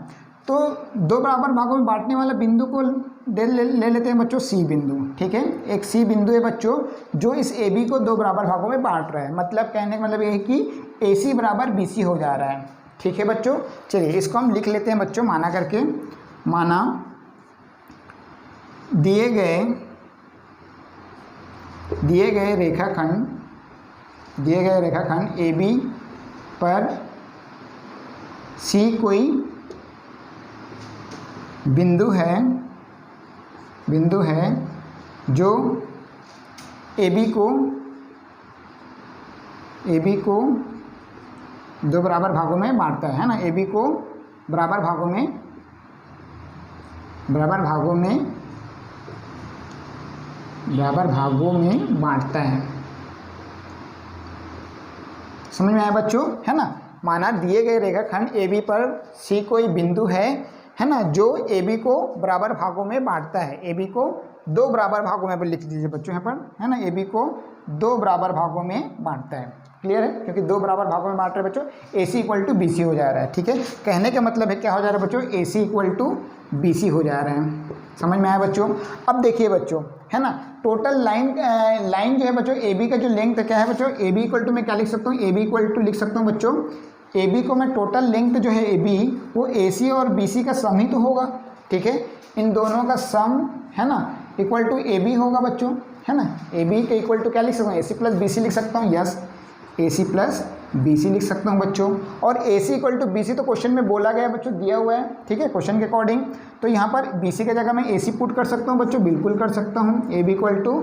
तो 2 बराबर भागों में बांटने वाले बिंदु को ले लेते हैं बच्चों C बिंदु, ठीक है। एक C बिंदु है बच्चों जो इस AB को 2 बराबर भागों में बांट रहा है, मतलब कहने का मतलब ये है कि AC बराबर BC हो जा रहा है, ठीक है बच्चों। चलिए इसको हम लिख लेते हैं बच्चों माना करके, माना दिए गए रेखाखंड AB पर C कोई बिंदु है जो AB को 2 बराबर भागों में बांटता है ना, AB को बराबर भागों में बराबर भागों में बांटता है। समझ में आया बच्चों, है ना। माना दिए गए रेखाखंड AB पर C कोई बिंदु है ना, जो AB को बराबर भागों में बांटता है। AB को 2 बराबर भागों में लिख दीजिए बच्चों यहाँ पर, है ना। AB को 2 बराबर भागों में बांटता है। क्लियर है, क्योंकि 2 बराबर भागों में बांट रहे हैं बच्चों। AC इक्वल टू BC हो जा रहा है। ठीक है, कहने का मतलब है क्या हो जा रहा है बच्चों, AC इक्वल टू BC हो जा रहे हैं। समझ में आया बच्चों। अब देखिए बच्चों, है ना, टोटल लाइन जो है बच्चों, AB का जो लेंथ क्या है बच्चों, AB इक्वल टू मैं क्या लिख सकता हूँ, AB इक्वल टू लिख सकता हूँ बच्चों, AB को मैं टोटल लेंथ जो है AB, वो AC और BC का सम ही तो होगा। ठीक है, इन दोनों का सम, है ना, इक्वल टू AB होगा बच्चों, है ना। AB के इक्वल टू क्या लिख सकता हूँ, AC प्लस BC लिख सकता हूँ। यस, AC प्लस BC लिख सकता हूँ बच्चों। और AC इक्वल टू BC तो क्वेश्चन में बोला गया है बच्चों, दिया हुआ है। ठीक है, क्वेश्चन के अकॉर्डिंग। तो यहाँ पर BC की जगह मैं AC पुट कर सकता हूँ बच्चों, बिल्कुल कर सकता हूँ। AB equal to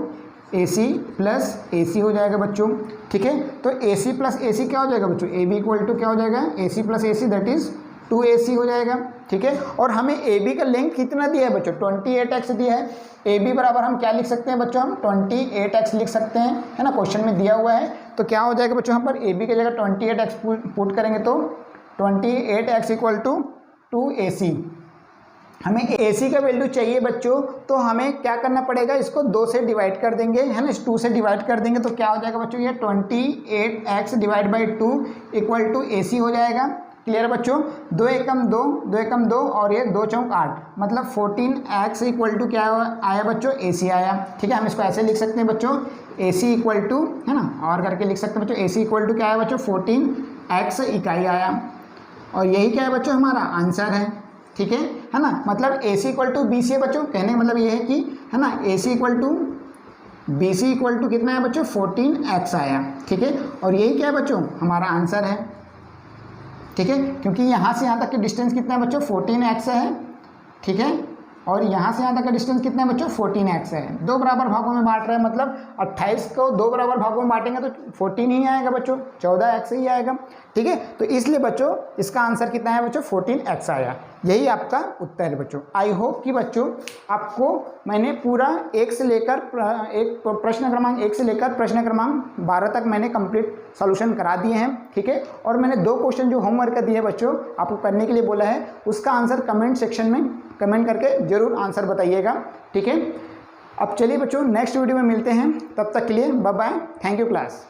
AC plus AC हो जाएगा बच्चों। ठीक है, तो AC प्लस AC क्या हो जाएगा बच्चों, AB इक्वल टू क्या हो जाएगा, AC plus AC that is 2AC हो जाएगा। ठीक है, और हमें AB का लेंथ कितना दिया है बच्चों, 28x दिया है। AB बराबर हम क्या लिख सकते हैं बच्चों, हम 28x लिख सकते हैं, है ना, क्वेश्चन में दिया हुआ है। तो क्या हो जाएगा बच्चों, यहाँ पर AB की जगह 28x पुट करेंगे तो 28x इक्वल टू 2AC। हमें AC का वैल्यू चाहिए बच्चों, तो हमें क्या करना पड़ेगा, इसको 2 से डिवाइड कर देंगे, है ना, इस 2 से डिवाइड कर देंगे तो क्या हो जाएगा बच्चों, ये 28x divide by 2 equal to AC हो जाएगा। क्लियर बच्चों, 2 एकम 2, 2 एकम 2 और ये 2 चौक 8, मतलब 14x इक्वल टू क्या आया बच्चों, AC आया। ठीक है, हम इसको ऐसे लिख सकते हैं बच्चों, AC इक्वल टू, है ना, और करके लिख सकते हैं बच्चों, AC इक्वल टू क्या आया बच्चों, 14x इकाई आया। और यही क्या है बच्चों, हमारा आंसर है। ठीक है ना, मतलब AC इक्वल टू BC है बच्चों, कहने का मतलब ये है कि, है ना, AC equal to BC equal to कितना है बच्चों, 14x आया। ठीक है, और यही क्या है बच्चों, हमारा आंसर है। ठीक है, क्योंकि यहाँ से यहाँ तक का डिस्टेंस कितना है बच्चों, 14x है। ठीक है, और यहाँ से यहाँ तक का डिस्टेंस कितना है बच्चों, 14x है। 2 बराबर भागों में बांट रहे हैं, मतलब 28 को 2 बराबर भागों में बांटेंगे तो 14 ही आएगा बच्चों, 14x ही आएगा। ठीक है, तो इसलिए बच्चों इसका आंसर कितना है बच्चों, 14x आया। यही आपका उत्तर है बच्चों। आई होप कि बच्चों आपको मैंने पूरा प्रश्न क्रमांक 1 से लेकर प्रश्न क्रमांक 12 तक मैंने कंप्लीट सॉल्यूशन करा दिए हैं। ठीक है, और मैंने 2 क्वेश्चन जो होमवर्क का दिए बच्चों आपको करने के लिए बोला है, उसका आंसर कमेंट सेक्शन में कमेंट करके जरूर आंसर बताइएगा। ठीक है, अब चलिए बच्चों नेक्स्ट वीडियो में मिलते हैं, तब तक के लिए bye bye, thank you class.